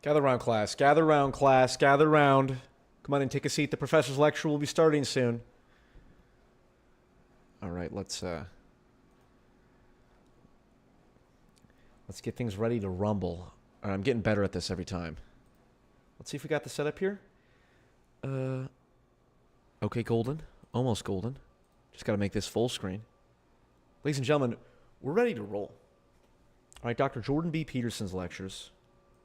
Gather round, class. Gather round, class. Gather round. Come on and take a seat. The professor's lecture will be starting soon. All right, let's get things ready to rumble. All right, I'm getting better at this every time. Let's see if we got the setup here. Okay, golden. Almost golden. Just got to make this full screen. Ladies and gentlemen, we're ready to roll. All right, Dr. Jordan B. Peterson's lectures,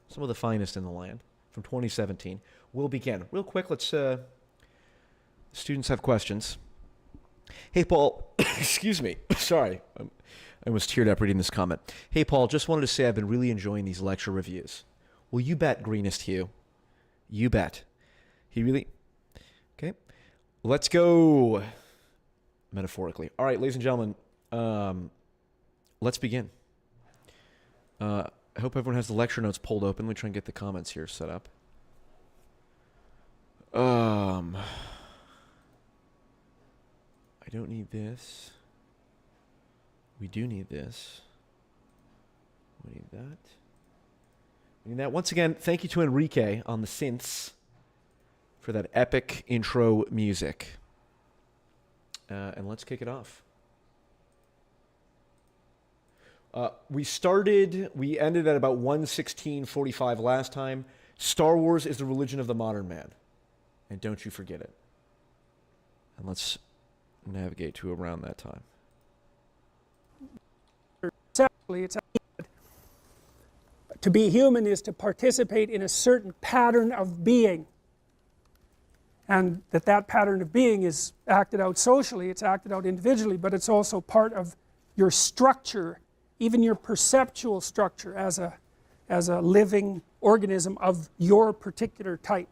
some of the finest in the land, from 2017, will begin. Real quick, let's, students have questions. Hey, Paul, excuse me, sorry, I almost teared up reading this comment. Hey, Paul, just wanted to say I've been really enjoying these lecture reviews. Well, you bet, Greenest Hugh. You bet. He really, okay, let's go, metaphorically. All right, ladies and gentlemen, let's begin. I hope everyone has the lecture notes pulled open. Let me try and get the comments here set up. I don't need this. We do need this. We need that. We need that. Once again, thank you to Enrique on the synths for that epic intro music. And let's kick it off. We ended at about 1:16:45 last time. Star Wars is the religion of the modern man. And don't you forget it. And let's navigate to around that time. To be human is to participate in a certain pattern of being. And that pattern of being is acted out socially, it's acted out individually, but it's also part of your structure, even your perceptual structure as a living organism of your particular type.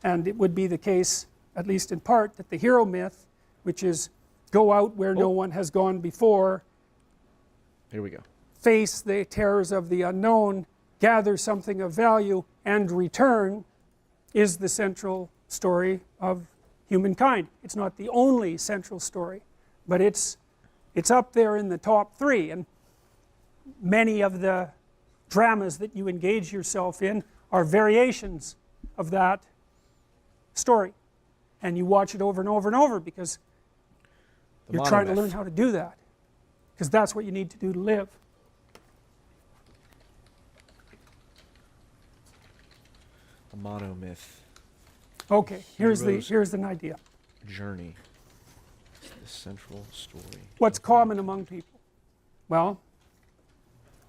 And it would be the case, at least in part, that the hero myth, which is go out where no one has gone before, here we go, face the terrors of the unknown, gather something of value, and return, is the central story of humankind. It's not the only central story, but it's up there in the top three. And many of the dramas that you engage yourself in are variations of that story. And you watch it over and over and over because you're trying to learn how to do that. Because that's what you need to do to live. The monomyth. Okay, here's an idea. Journey. The central story. What's common among people? Well,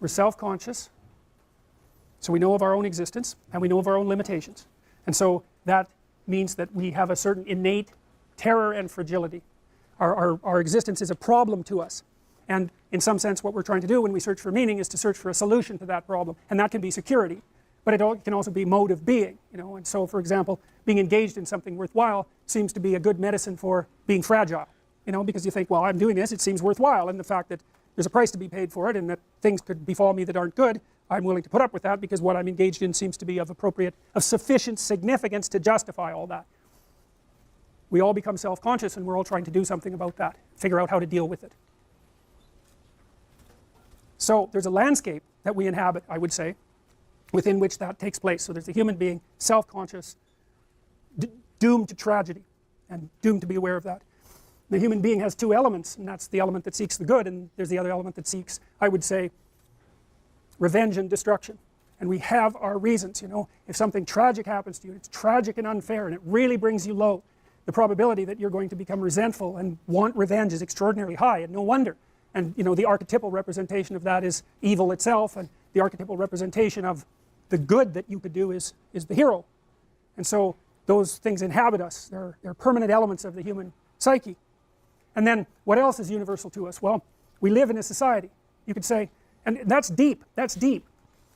we're self-conscious, so we know of our own existence, and we know of our own limitations. And so that means that we have a certain innate terror and fragility. Our existence is a problem to us. And in some sense, what we're trying to do when we search for meaning is to search for a solution to that problem. And that can be security, but it can also be mode of being. And so, for example, being engaged in something worthwhile seems to be a good medicine for being fragile. Because you think, well, I'm doing this, it seems worthwhile. And the fact that there's a price to be paid for it and that things could befall me that aren't good, I'm willing to put up with that because what I'm engaged in seems to be of sufficient significance to justify all that. We all become self-conscious and we're all trying to do something about that, figure out how to deal with it. So there's a landscape that we inhabit, I would say, within which that takes place. So there's a human being, self-conscious, doomed to tragedy and doomed to be aware of that. The human being has two elements, and that's the element that seeks the good, and there's the other element that seeks, I would say, revenge and destruction. And we have our reasons. If something tragic happens to you, it's tragic and unfair and it really brings you low, the probability that you're going to become resentful and want revenge is extraordinarily high, and no wonder. And the archetypal representation of that is evil itself, and the archetypal representation of the good that you could do is the hero. And so those things inhabit us. They're permanent elements of the human psyche. And then what else is universal to us? Well, we live in a society. You could say, and that's deep, that's deep.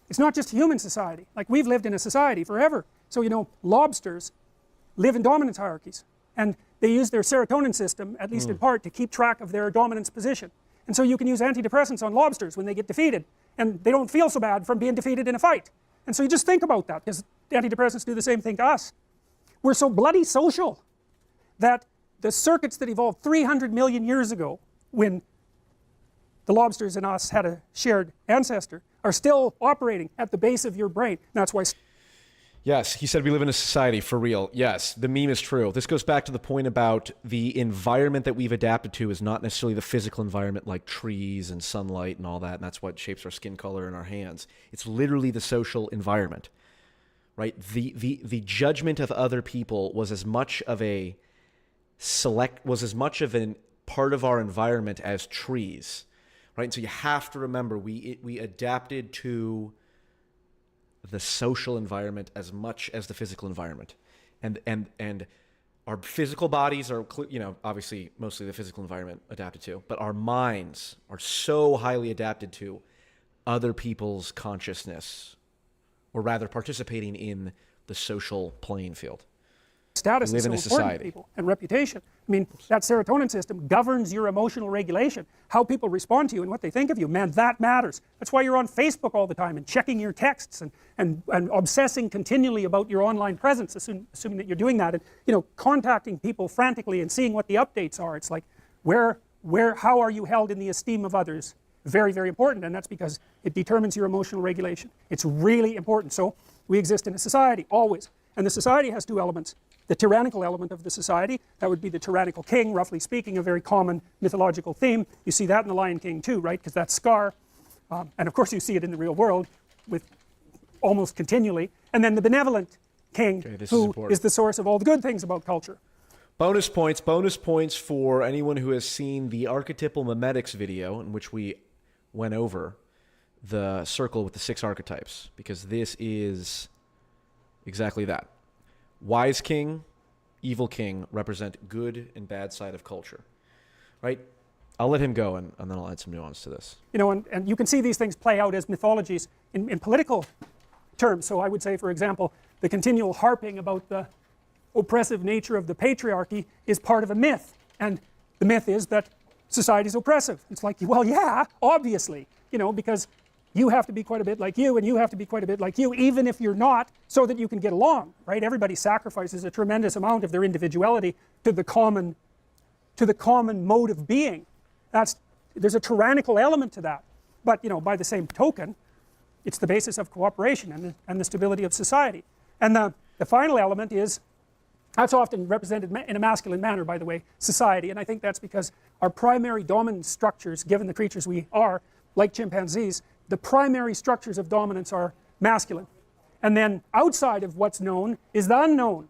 It's not just human society. Like, we've lived in a society forever. So lobsters live in dominance hierarchies, and they use their serotonin system, at least in part, to keep track of their dominance position. And so you can use antidepressants on lobsters when they get defeated, and they don't feel so bad from being defeated in a fight. And so you just think about that, because antidepressants do the same thing to us. We're so bloody social that the circuits that evolved 300 million years ago, when the lobsters and us had a shared ancestor, are still operating at the base of your brain. And that's why Yes, he said we live in a society for real. Yes, the meme is true. This goes back to the point about the environment that we've adapted to is not necessarily the physical environment like trees and sunlight and all that, and that's what shapes our skin color and our hands. It's literally the social environment, right? The judgment of other people was as much of a part of our environment as trees, right? And so you have to remember we adapted to the social environment as much as the physical environment, and our physical bodies are, obviously mostly the physical environment adapted to, but our minds are so highly adapted to other people's consciousness, or rather participating in the social playing field. Status We is live so in a important to society. people, and reputation. I mean, that serotonin system governs your emotional regulation, how people respond to you and what they think of you. Man, that matters. That's why you're on Facebook all the time and checking your texts and obsessing continually about your online presence, assuming that you're doing that, and contacting people frantically and seeing what the updates are. It's like, how are you held in the esteem of others? Very, very important, and that's because it determines your emotional regulation. It's really important. So we exist in a society, always. And the society has two elements. The tyrannical element of the society, that would be the tyrannical king, roughly speaking, a very common mythological theme. You see that in The Lion King too, right? Because that's Scar. And of course you see it in the real world with almost continually. And then the benevolent king, who is the source of all the good things about culture. Bonus points for anyone who has seen the archetypal memetics video in which we went over the circle with the 6 archetypes, because this is exactly that. Wise king, evil king represent good and bad side of culture, right? I'll let him go, and then I'll add some nuance to this. And you can see these things play out as mythologies in political terms. So I would say, for example, the continual harping about the oppressive nature of the patriarchy is part of a myth. And the myth is that society is oppressive. It's like, well, yeah, obviously, because you have to be quite a bit like you, and you have to be quite a bit like you, even if you're not, so that you can get along, right? Everybody sacrifices a tremendous amount of their individuality to the common mode of being. There's a tyrannical element to that. But, by the same token, it's the basis of cooperation and the stability of society. And the final element is, that's often represented in a masculine manner, by the way, society. And I think that's because our primary dominant structures, given the creatures we are, like chimpanzees, the primary structures of dominance are masculine. And then outside of what's known is the unknown.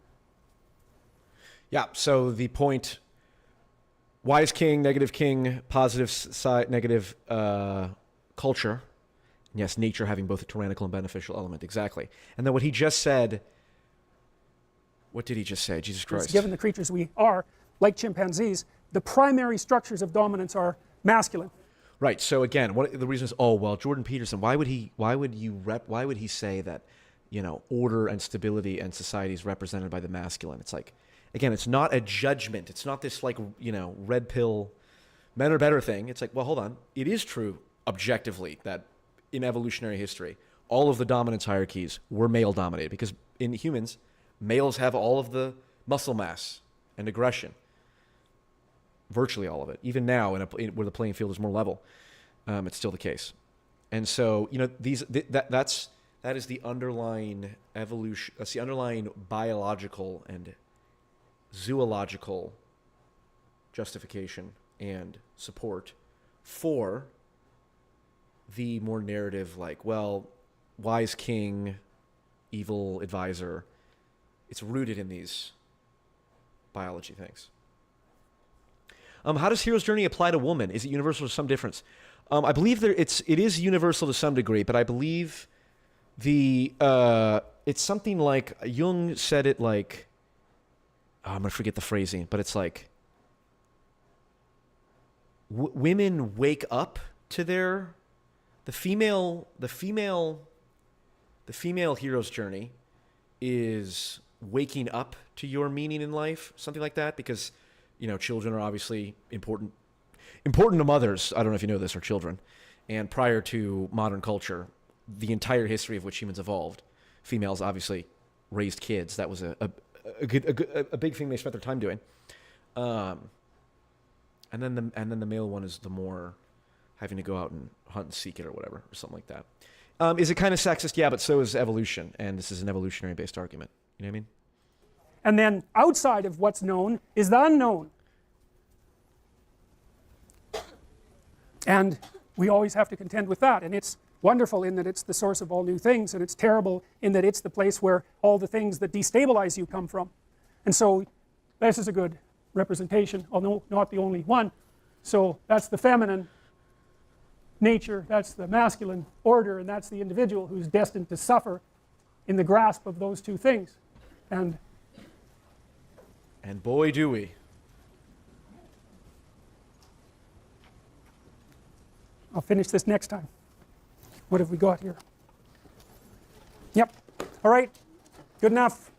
Yeah, so the point, wise king, positive side, negative culture. Yes, nature having both a tyrannical and beneficial element, exactly. And then what he just said, what did he just say? Jesus Christ. Given the creatures we are, like chimpanzees, the primary structures of dominance are masculine. Right. So again, the reason is, Jordan Peterson. Why would he say that, order and stability and society is represented by the masculine? It's like, again, it's not a judgment. It's not this red pill, men are better thing. It's like, well, hold on. It is true objectively that in evolutionary history, all of the dominance hierarchies were male dominated, because in humans, males have all of the muscle mass and aggression. Virtually all of it. Even now, where the playing field is more level, it's still the case. And so, that is the underlying evolution. That's the underlying biological and zoological justification and support for the more narrative, wise king, evil advisor. It's rooted in these biology things. How does Hero's Journey apply to woman? Is it universal or some difference? I believe it is universal to some degree, but I believe it's something like Jung said it like, I'm gonna forget the phrasing, but it's like women wake up to the female hero's journey is waking up to your meaning in life, something like that, because children are obviously important to mothers. I don't know if you know this, or children. And prior to modern culture, the entire history of which humans evolved, females obviously raised kids. That was a big thing they spent their time doing. And then the male one is the more having to go out and hunt and seek it or whatever, or something like that. Is it kind of sexist? Yeah, but so is evolution, and this is an evolutionary-based argument. You know what I mean? And then outside of what's known is the unknown. And we always have to contend with that. And it's wonderful in that it's the source of all new things, and it's terrible in that it's the place where all the things that destabilize you come from. And so this is a good representation, although not the only one. So that's the feminine nature, that's the masculine order, and that's the individual who's destined to suffer in the grasp of those two things. And boy, do we. I'll finish this next time. What have we got here? Yep. All right. Good enough.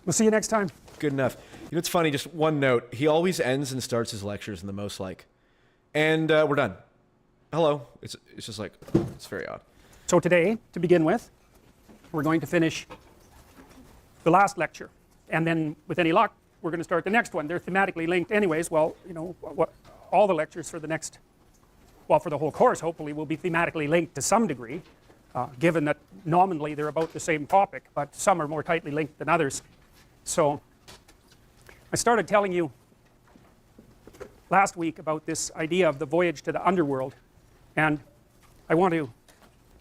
We'll see you next time. Good enough. You know, it's funny, just one note. He always ends and starts his lectures in the most like, and we're done. Hello. It's just like, it's very odd. So today, to begin with, we're going to finish the last lecture. And then, with any luck, we're going to start the next one. They're thematically linked anyways. Well, you know, all the lectures for the next, well, for the whole course, hopefully, will be thematically linked to some degree, given that nominally they're about the same topic, but some are more tightly linked than others. So I started telling you last week about this idea of the voyage to the underworld, and I want to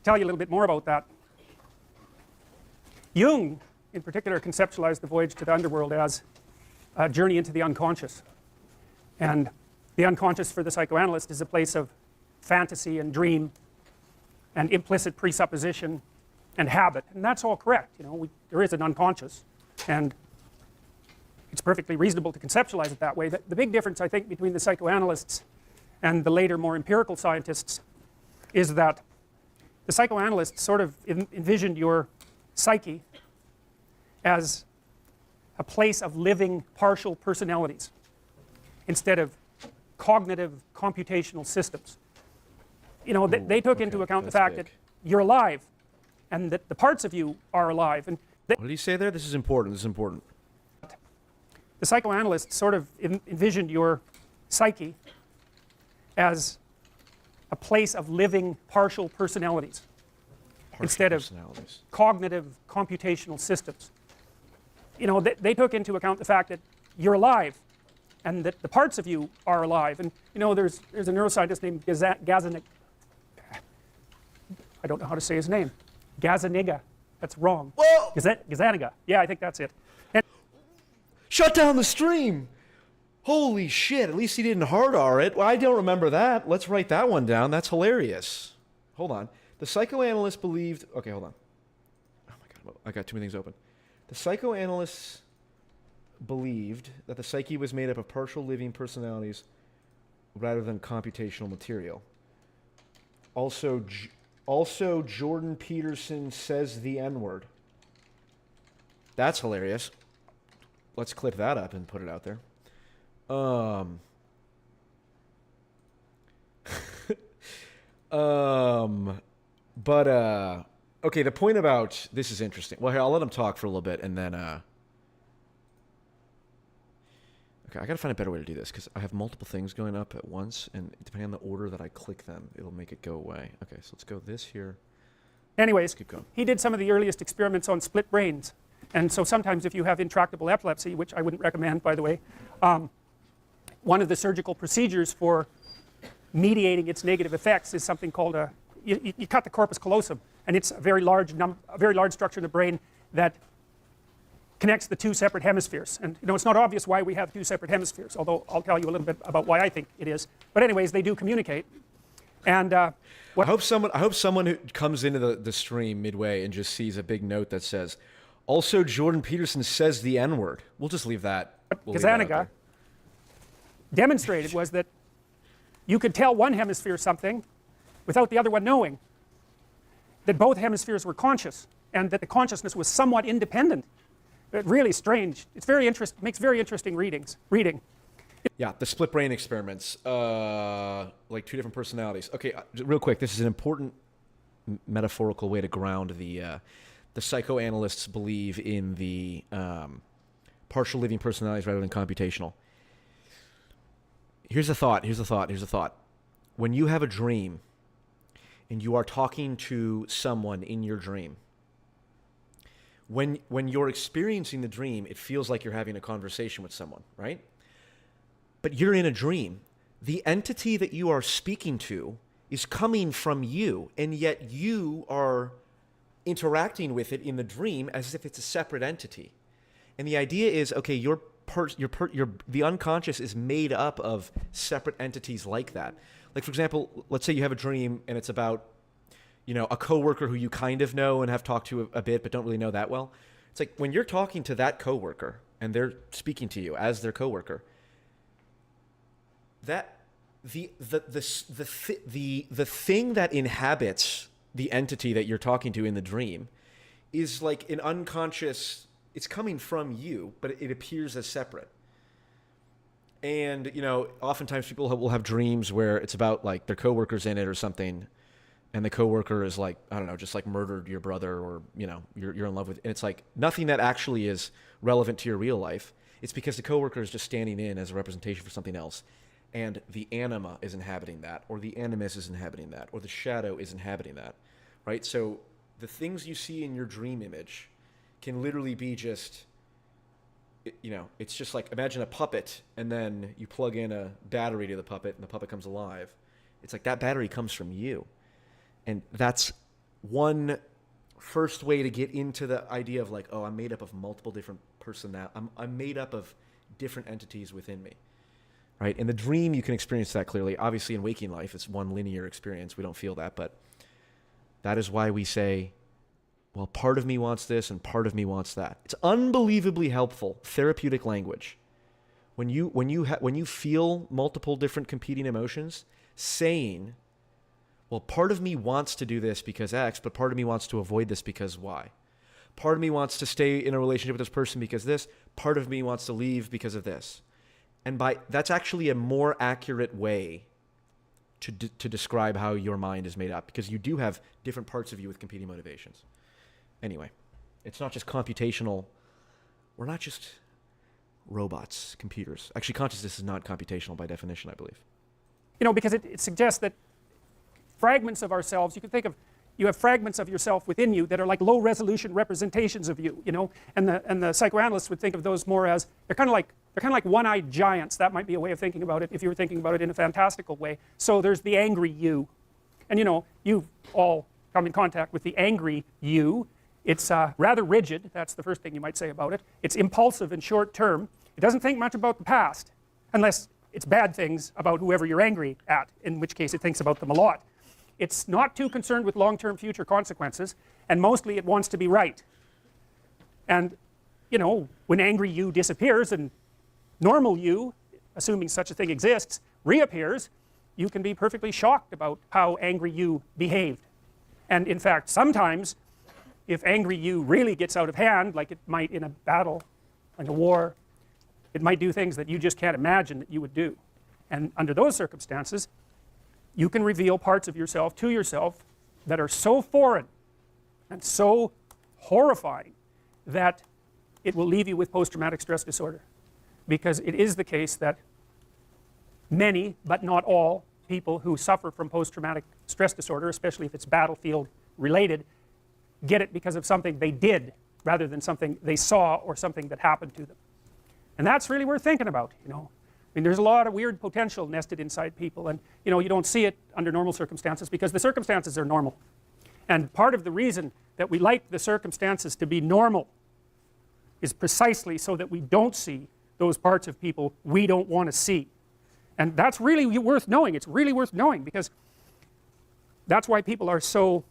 tell you a little bit more about that. Jung, in particular, conceptualized the voyage to the underworld as a journey into the unconscious. And the unconscious for the psychoanalyst is a place of fantasy and dream and implicit presupposition and habit. And that's all correct. You know, there is an unconscious, and it's perfectly reasonable to conceptualize it that way. The big difference, I think, between the psychoanalysts and the later, more empirical scientists is that the psychoanalysts sort of envisioned your psyche as a place of living partial personalities instead of cognitive computational systems. You know, they took into account the fact that you're alive and that the parts of you are alive. And what did he say there? This is important. This is important. The psychoanalysts sort of envisioned your psyche as a place of living partial personalities instead of cognitive computational systems. You know, they took into account the fact that you're alive and that the parts of you are alive. And you know, there's a neuroscientist named Gazzaniga. I don't know how to say his name. Gazzaniga. That's wrong. Whoa! Gazzaniga. Yeah, I think that's it. And shut down the stream! Holy shit, at least he didn't hard R it. Well, I don't remember that. Let's write that one down. That's hilarious. Hold on. The psychoanalyst believed... Okay, hold on. Oh my god, I got too many things open. The psychoanalysts believed that the psyche was made up of partial living personalities rather than computational material. Also, Jordan Peterson says the N-word. That's hilarious. Let's clip that up and put it out there. Okay, the point about this is interesting. Well, here, I'll let him talk for a little bit, and then, okay, I gotta find a better way to do this, because I have multiple things going up at once, and depending on the order that I click them, it'll make it go away. Okay, so let's go this here. anyways, Keep going. he did some of the earliest experiments on split brains. And so sometimes if you have intractable epilepsy, which I wouldn't recommend, by the way, one of the surgical procedures for mediating its negative effects is something called you cut the corpus callosum, and it's a very large structure in the brain that connects the two separate hemispheres. And you know, it's not obvious why we have two separate hemispheres, although I'll tell you a little bit about why I think it is. But anyways, they do communicate. And I hope someone who comes into the stream midway and just sees a big note that says, also Jordan Peterson says the N-word. We'll just leave that. Gazzaniga demonstrated was that you could tell one hemisphere something without the other one knowing. That both hemispheres were conscious, and that the consciousness was somewhat independent. But really strange. It's very interesting. Makes very interesting reading. Yeah, the split brain experiments, like two different personalities. Okay, real quick, this is an important metaphorical way to ground the psychoanalysts believe in the partial living personalities rather than computational. Here's a thought. When you have a dream, and you are talking to someone in your dream, when you're experiencing the dream, it feels like you're having a conversation with someone, right? But you're in a dream. The entity that you are speaking to is coming from you, and yet you are interacting with it in the dream as if it's a separate entity. And the idea is, okay, the unconscious is made up of separate entities like that. Like, for example, let's say you have a dream and it's about, a coworker who you kind of know and have talked to a bit but don't really know that well. It's like when you're talking to that coworker and they're speaking to you as their coworker, that the thing that inhabits the entity that you're talking to in the dream is like an unconscious, it's coming from you, but it appears as separate. And, oftentimes people will have dreams where it's about like their coworkers in it or something, and the coworker is like, I don't know, just like murdered your brother, or, you're in love with, and it's like nothing that actually is relevant to your real life. It's because the coworker is just standing in as a representation for something else. And the anima is inhabiting that, or the animus is inhabiting that, or the shadow is inhabiting that, right? So the things you see in your dream image can literally be just, it's just like, imagine a puppet, and then you plug in a battery to the puppet, and the puppet comes alive. It's like that battery comes from you. And that's one first way to get into the idea of like, oh, I'm made up of multiple different personalities. I'm made up of different entities within me. Right? In the dream, you can experience that clearly. Obviously, in waking life, it's one linear experience. We don't feel that, but that is why we say, well, part of me wants this and part of me wants that. It's unbelievably helpful, therapeutic language. When you feel multiple different competing emotions, saying, well, part of me wants to do this because X, but part of me wants to avoid this because Y. Part of me wants to stay in a relationship with this person because this. Part of me wants to leave because of this. And that's actually a more accurate way to describe how your mind is made up, because you do have different parts of you with competing motivations. Anyway, it's not just computational. We're not just robots, computers. Actually, consciousness is not computational by definition, I believe. Because it suggests that fragments of ourselves, you have fragments of yourself within you that are like low resolution representations of you, and the psychoanalysts would think of those more as, they're kind of like one-eyed giants. That might be a way of thinking about it if you were thinking about it in a fantastical way. So there's the angry you, and you've all come in contact with the angry you. It's rather rigid. That's the first thing you might say about it. It's impulsive and short term. It doesn't think much about the past, unless it's bad things about whoever you're angry at, in which case it thinks about them a lot. It's not too concerned with long-term future consequences, and mostly it wants to be right. And when angry you disappears and normal you, assuming such a thing exists, reappears, you can be perfectly shocked about how angry you behaved. And in fact, sometimes, if angry you really gets out of hand, like it might in a battle, like a war, it might do things that you just can't imagine that you would do. And under those circumstances, you can reveal parts of yourself to yourself that are so foreign and so horrifying that it will leave you with post-traumatic stress disorder. Because it is the case that many, but not all, people who suffer from post-traumatic stress disorder, especially if it's battlefield related, get it because of something they did rather than something they saw or something that happened to them. And that's really worth thinking about, I mean, there's a lot of weird potential nested inside people, and you don't see it under normal circumstances because the circumstances are normal. And part of the reason that we like the circumstances to be normal is precisely so that we don't see those parts of people we don't want to see. And that's really worth knowing. It's really worth knowing, because that's why people are so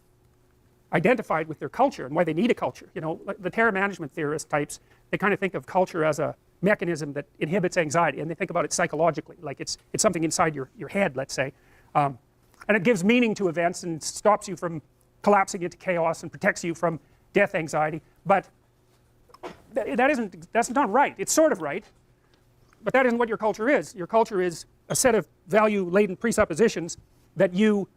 identified with their culture and why they need a culture. Like the terror management theorist types, they kind of think of culture as a mechanism that inhibits anxiety, and they think about it psychologically, like it's something inside your head, let's say, and it gives meaning to events and stops you from collapsing into chaos and protects you from death anxiety. But that's not right. It's sort of right, but that isn't what your culture is. Your culture is a set of value-laden presuppositions that you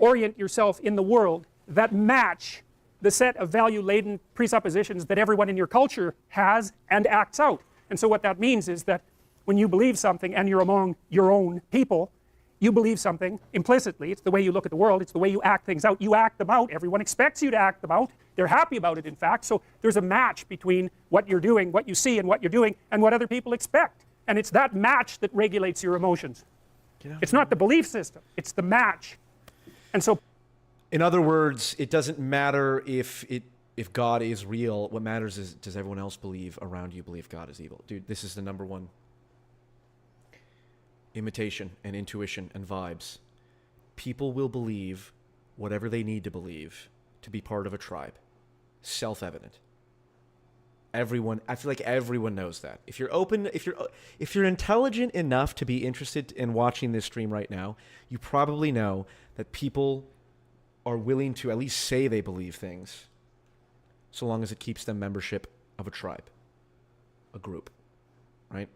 orient yourself in the world that match the set of value-laden presuppositions that everyone in your culture has and acts out. And so what that means is that when you believe something and you're among your own people, you believe something implicitly. It's the way you look at the world. It's the way you act things out. You act them out. Everyone expects you to act them out. They're happy about it, in fact. So there's a match between what you're doing, what you see and what you're doing, and what other people expect. And it's that match that regulates your emotions. It's not the belief system. It's the match. And so, in other words, it doesn't matter if God is real. What matters is, does everyone else around you believe God is evil? Dude, this is the number one. Imitation and intuition and vibes. People will believe whatever they need to believe to be part of a tribe. Self-evident. Everyone, I feel like everyone knows that. If you're open, if you're intelligent enough to be interested in watching this stream right now, you probably know that people are willing to at least say they believe things, so long as it keeps them membership of a tribe, a group, right?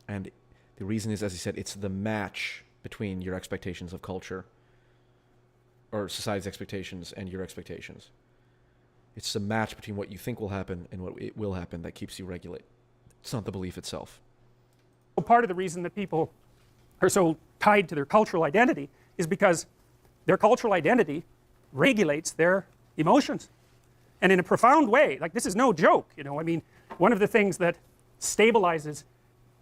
And the reason is, as I said, it's the match between your expectations of culture or society's expectations and your expectations. It's the match between what you think will happen and what it will happen that keeps you regulate. It's not the belief itself. Part of the reason that people are so tied to their cultural identity is because their cultural identity regulates their emotions. And in a profound way. Like, this is no joke, you know. I mean, one of the things that stabilizes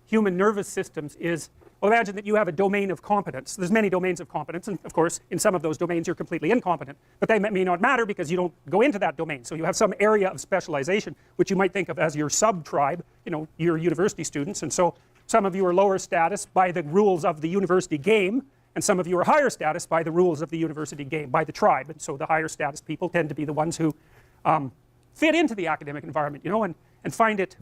human nervous systems is, well, imagine that you have a domain of competence. There's many domains of competence, and of course in some of those domains you're completely incompetent, but they may not matter because you don't go into that domain. So you have some area of specialization which you might think of as your sub-tribe, you know, your university students. And so some of you are lower status by the rules of the university game, and some of you are higher status by the rules of the university game, by the tribe. And so the higher status people tend to be the ones who fit into the academic environment, you know, and find it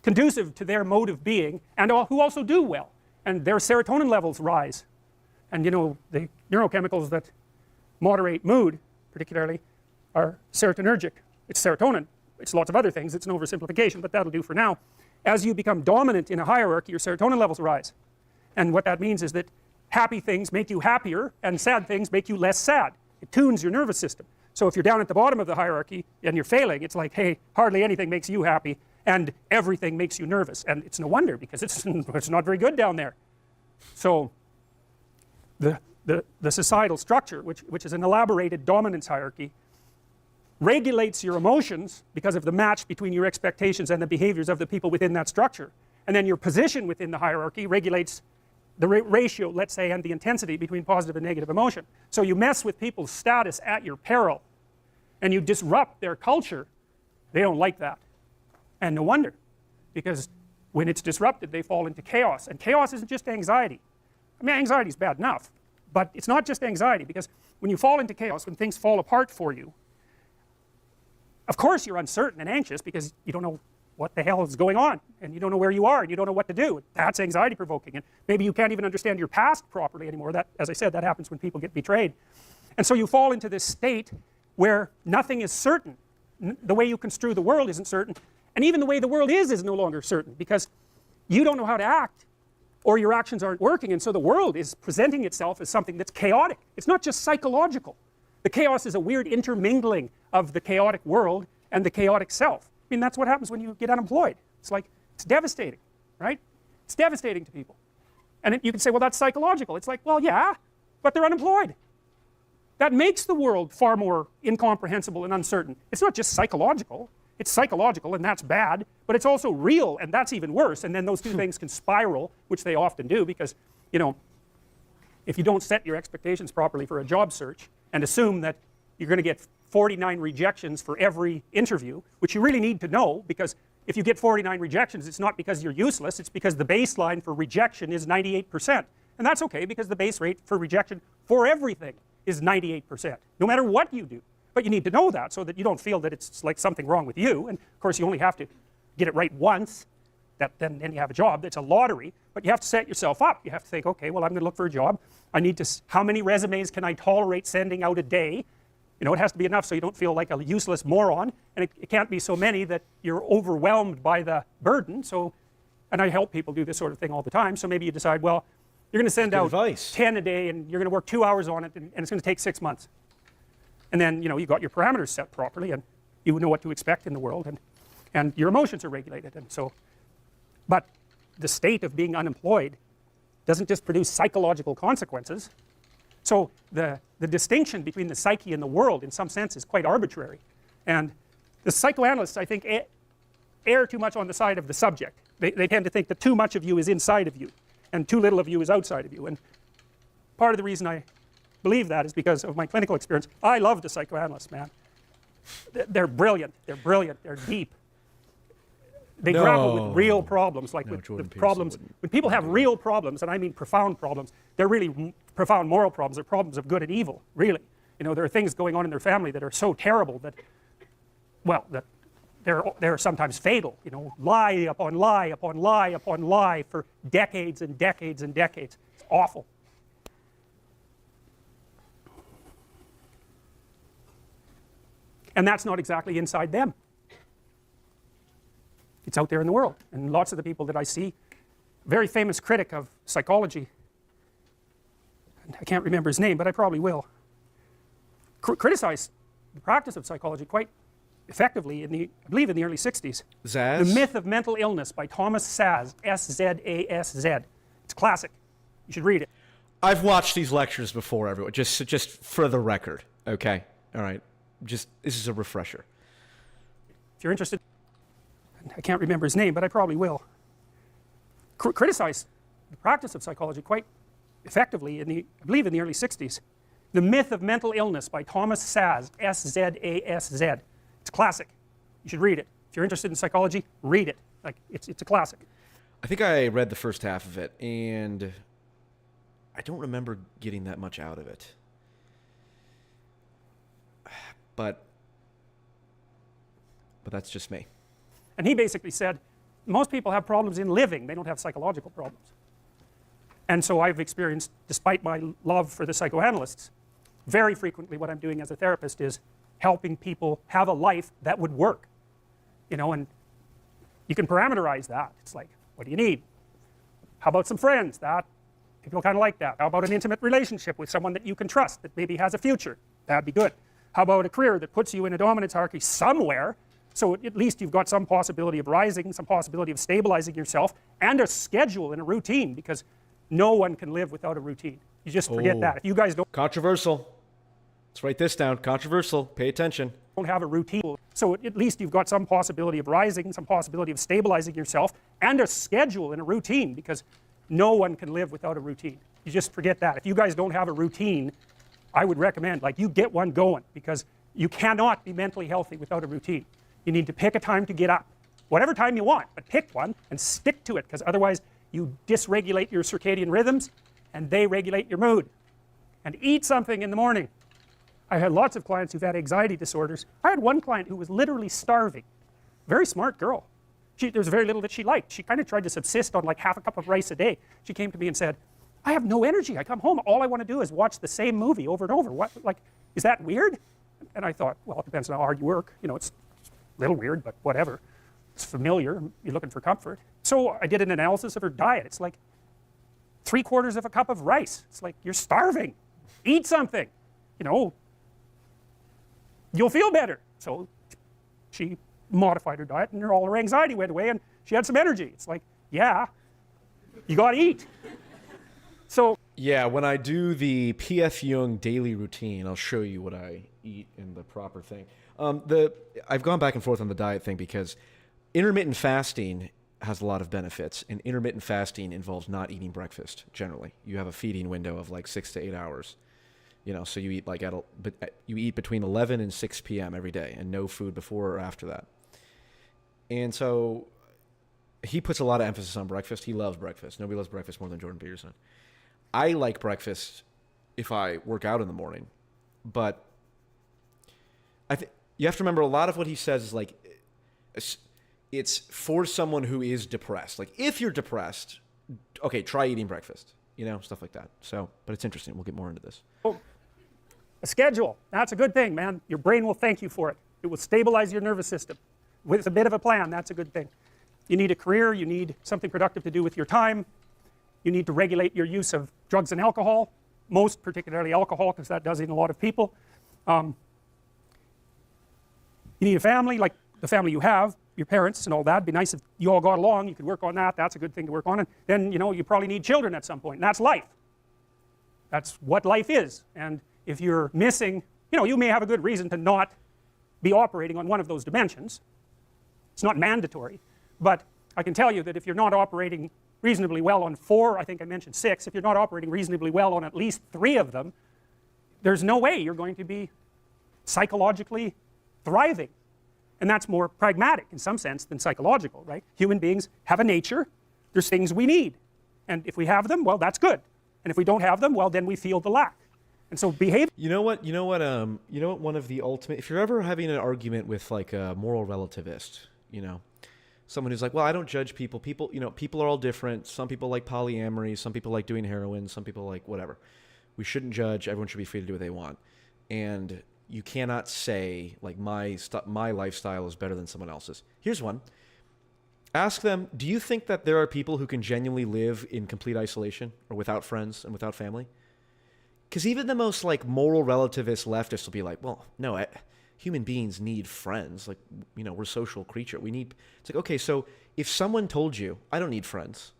conducive to their mode of being, and who also do well. And their serotonin levels rise. And you know, the neurochemicals that moderate mood, particularly, are serotonergic. It's serotonin. It's lots of other things. It's an oversimplification, but that'll do for now. As you become dominant in a hierarchy, your serotonin levels rise. And what that means is that happy things make you happier, and sad things make you less sad. It tunes your nervous system. So if you're down at the bottom of the hierarchy and you're failing, it's like, hey, hardly anything makes you happy, and everything makes you nervous. And it's no wonder, because it's not very good down there. So the societal structure, which is an elaborated dominance hierarchy, regulates your emotions because of the match between your expectations and the behaviors of the people within that structure. And then your position within the hierarchy regulates the ratio, let's say, and the intensity between positive and negative emotion. So you mess with people's status at your peril, and you disrupt their culture. They don't like that. And no wonder, because when it's disrupted, they fall into chaos. And chaos isn't just anxiety. I mean, anxiety is bad enough, but it's not just anxiety, because when you fall into chaos, when things fall apart for you, of course you're uncertain and anxious because you don't know what the hell is going on, and you don't know where you are, and you don't know what to do. That's anxiety provoking. And maybe you can't even understand your past properly anymore. That, as I said, that happens when people get betrayed. And so you fall into this state where nothing is certain. The way you construe the world isn't certain. And even the way the world is no longer certain, because you don't know how to act, or your actions aren't working, and so the world is presenting itself as something that's chaotic. It's not just psychological. The chaos is a weird intermingling of the chaotic world and the chaotic self. I mean, that's what happens when you get unemployed. It's like, it's devastating, right? It's devastating to people. And you can say, well, that's psychological. It's like, well, yeah, but they're unemployed. That makes the world far more incomprehensible and uncertain. It's not just psychological. It's psychological, and that's bad, but it's also real, and that's even worse. And then those two things can spiral, which they often do, because, you know, if you don't set your expectations properly for a job search and assume that you're going to get 49 rejections for every interview, which you really need to know, because if you get 49 rejections, it's not because you're useless, it's because the baseline for rejection is 98%. And that's okay, because the base rate for rejection for everything is 98%, no matter what you do. But you need to know that so that you don't feel that it's like something wrong with you. And of course you only have to get it right once, then you have a job. It's a lottery, but you have to set yourself up. You have to think, okay, well, I'm going to look for a job. I need to, how many resumes can I tolerate sending out a day? You know, it has to be enough so you don't feel like a useless moron, and it can't be so many that you're overwhelmed by the burden. So, and I help people do this sort of thing all the time. So maybe you decide, well, you're going to send out 10 a day, and you're going to work 2 hours on it, and it's going to take 6 months. And then, you know, you got your parameters set properly, and you know what to expect in the world, and your emotions are regulated. And so, but the state of being unemployed doesn't just produce psychological consequences. So the distinction between the psyche and the world in some sense is quite arbitrary. And the psychoanalysts, I think, err too much on the side of the subject. They tend to think that too much of you is inside of you and too little of you is outside of you. And part of the reason I believe that is because of my clinical experience. I love the psychoanalysts, man. They're brilliant, they're deep. They grapple with real problems, like with the problems. When people have real problems, and I mean profound problems, they're really profound moral problems. They're problems of good and evil, really. You know, there are things going on in their family that are so terrible that, well, that they're sometimes fatal. You know, lie upon lie upon lie upon lie for decades and decades and decades. It's awful. And that's not exactly inside them. It's out there in the world. And lots of the people that I see, very famous critic of psychology, and I can't remember his name, but I probably will, criticized the practice of psychology quite effectively in the, I believe in the early 60s. Zaz? The Myth of Mental Illness by Thomas Szasz, S-Z-A-S-Z. It's classic. You should read it. I've watched these lectures before, everyone, just for the record, okay? All right, just, this is a refresher. If you're interested, I can't remember his name, but I probably will, criticized the practice of psychology quite effectively in the, I believe in the early 60s. The Myth of Mental Illness by Thomas Szasz, S-Z-A-S-Z. It's classic. You should read it. If you're interested in psychology, read it. Like, it's a classic. I think I read the first half of it, and I don't remember getting that much out of it. But that's just me. And he basically said, most people have problems in living. They don't have psychological problems. And so I've experienced, despite my love for the psychoanalysts, very frequently what I'm doing as a therapist is helping people have a life that would work. You know, and you can parameterize that. It's like, what do you need? How about some friends? That people kind of like that. How about an intimate relationship with someone that you can trust, that maybe has a future? That'd be good. How about a career that puts you in a dominance hierarchy somewhere, so at least you've got some possibility of rising, some possibility of stabilizing yourself, and a schedule and a routine, because no one can live without a routine. You just forget that. If you guys don't... Controversial. Let's write this down. Controversial. Pay attention. Don't have a routine, so at least you've got some possibility of rising, some possibility of stabilizing yourself, and a schedule and a routine, because no one can live without a routine. You just forget that. If you guys don't have a routine, I would recommend, like, you get one going, because you cannot be mentally healthy without a routine. You need to pick a time to get up, whatever time you want, but pick one and stick to it, because otherwise you dysregulate your circadian rhythms and they regulate your mood. And eat something in the morning. I had lots of clients who've had anxiety disorders. I had one client who was literally starving. Very smart girl. There was very little that she liked. She kind of tried to subsist on like half a cup of rice a day. She came to me and said, I have no energy. I come home, all I want to do is watch the same movie over and over. What, like, is that weird? And I thought, well, it depends on how hard you work. You know, it's a little weird, but whatever. It's familiar. You're looking for comfort. So I did an analysis of her diet. It's like 3/4 of a cup of rice. It's like, you're starving. Eat something. You know, you'll feel better. So she modified her diet, and all her anxiety went away, and she had some energy. It's like, yeah, you got to eat. So yeah, when I do the P.F. Jung daily routine, I'll show you what I eat in the proper thing. I've gone back and forth on the diet thing because intermittent fasting has a lot of benefits, and intermittent fasting involves not eating breakfast. Generally, you have a feeding window of like 6 to 8 hours. You know, so you eat like you eat between 11 and 6 p.m. every day, and no food before or after that. And so he puts a lot of emphasis on breakfast. He loves breakfast. Nobody loves breakfast more than Jordan Peterson. I like breakfast if I work out in the morning, but I think you have to remember a lot of what he says is like it's for someone who is depressed. Like if you're depressed, okay, try eating breakfast. You know, stuff like that. So, but it's interesting. We'll get more into this. A schedule, that's a good thing, man. Your brain will thank you for it. It will stabilize your nervous system. With a bit of a plan, that's a good thing. You need a career, you need something productive to do with your time. You need to regulate your use of drugs and alcohol, most particularly alcohol, because that does in a lot of people. You need a family, like the family you have. your parents and all that. It'd be nice if you all got along, you could work on that, that's a good thing to work on. And then, you know, you probably need children at some point, and that's life. That's what life is. And if you're missing, you know, you may have a good reason to not be operating on one of those dimensions. It's not mandatory, but I can tell you that if you're not operating reasonably well on 4, I think I mentioned 6, if you're not operating reasonably well on at least 3 of them, there's no way you're going to be psychologically thriving. And that's more pragmatic in some sense than psychological, right? Human beings have a nature, there's things we need. And if we have them, well, that's good. And if we don't have them, well, then we feel the lack. And so behavior. You know what? One of the ultimate. If you're ever having an argument with like a moral relativist, you know, someone who's like, well, I don't judge people. People, you know, people are all different. Some people like polyamory. Some people like doing heroin. Some people like whatever. We shouldn't judge. Everyone should be free to do what they want. And you cannot say like my lifestyle is better than someone else's. Here's one. Ask them, do you think that there are people who can genuinely live in complete isolation or without friends and without family? Because even the most like moral relativist leftists will be like, well, no, human beings need friends. Like, you know, we're a social creature. It's like, okay, so if someone told you, I don't need friends.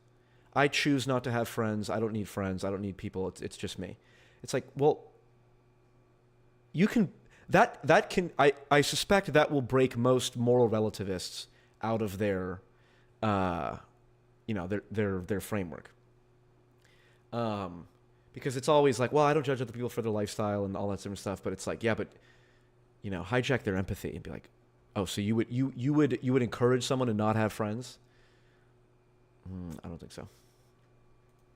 I choose not to have friends. I don't need friends. I don't need people. It's just me. It's like, well, you can, I suspect that will break most moral relativists out of their, you know, their framework. Because it's always like, well, I don't judge other people for their lifestyle and all that sort of stuff. But it's like, yeah, but, you know, hijack their empathy and be like, oh, so you would encourage someone to not have friends? I don't think so.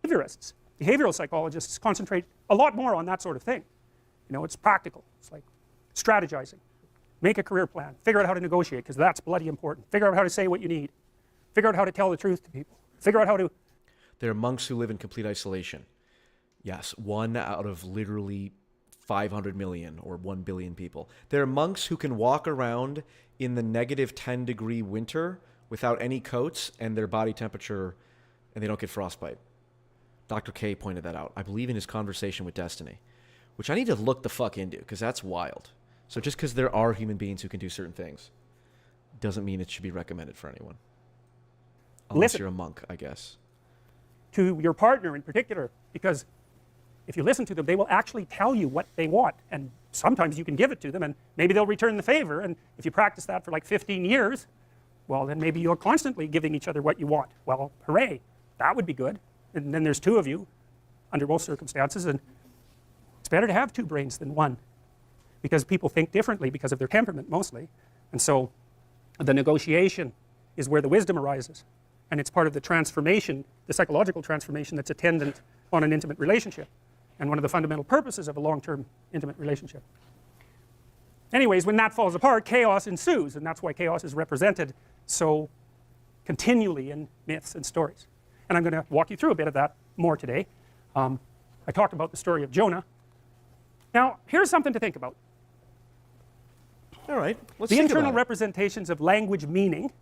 Behaviorists, behavioral psychologists concentrate a lot more on that sort of thing. You know, it's practical. It's like strategizing. Make a career plan. Figure out how to negotiate, because that's bloody important. Figure out how to say what you need. Figure out how to tell the truth to people. Figure out how to... There are monks who live in complete isolation. Yes, 1 out of literally 500 million or 1 billion people. There are monks who can walk around in the negative 10-degree winter without any coats and their body temperature, and they don't get frostbite. Dr. K pointed that out, I believe, in his conversation with Destiny, which I need to look the fuck into, because that's wild. So just because there are human beings who can do certain things doesn't mean it should be recommended for anyone. Unless you're a monk, I guess. To your partner in particular, because if you listen to them, they will actually tell you what they want, and sometimes you can give it to them, and maybe they'll return the favor, and if you practice that for like 15 years, well, then maybe you're constantly giving each other what you want. Well, hooray, that would be good. And then there's 2 of you, under most circumstances, and it's better to have 2 brains than 1, because people think differently because of their temperament, mostly, and so the negotiation is where the wisdom arises, and it's part of the transformation, the psychological transformation that's attendant on an intimate relationship, and one of the fundamental purposes of a long-term intimate relationship. Anyways, when that falls apart, chaos ensues, and that's why chaos is represented so continually in myths and stories. And I'm going to walk you through a bit of that more today. I talked about the story of Jonah. Now, here's something to think about. All right, let's The think internal about it. representations of language meaning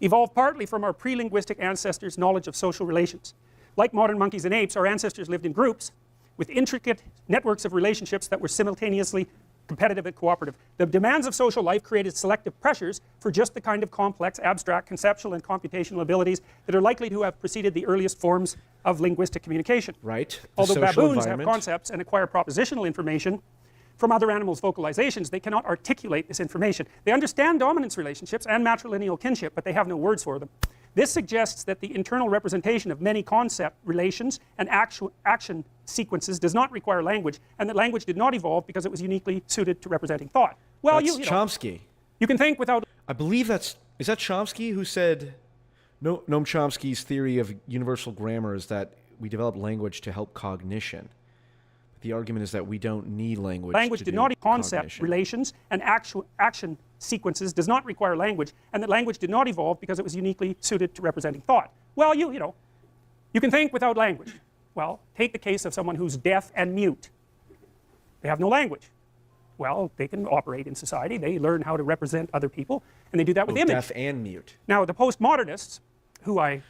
evolved partly from our pre-linguistic ancestors' knowledge of social relations. Like modern monkeys and apes, our ancestors lived in groups with intricate networks of relationships that were simultaneously competitive and cooperative. The demands of social life created selective pressures for just the kind of complex, abstract, conceptual, and computational abilities that are likely to have preceded the earliest forms of linguistic communication. Right. The Although social baboons have environment. concepts and acquire propositional information from other animals' vocalizations, they cannot articulate this information. They understand dominance relationships and matrilineal kinship, but they have no words for them. This suggests that the internal representation of many concept relations and action sequences does not require language, and that language did not evolve because it was uniquely suited to representing thought. Well, That's you know, Chomsky. you can think without... I believe is that Chomsky who said, Noam Chomsky's theory of universal grammar is that we develop language to help cognition. The argument is that we don't need language. Language to did do not concept cognition. relations and action sequences does not require language, and that language did not evolve because it was uniquely suited to representing thought. Well, you know, you can think without language. Well, take the case of someone who's deaf and mute. They have no language. Well, they can operate in society. They learn how to represent other people, and they do that with image. Deaf and mute. Now, the postmodernists, who I...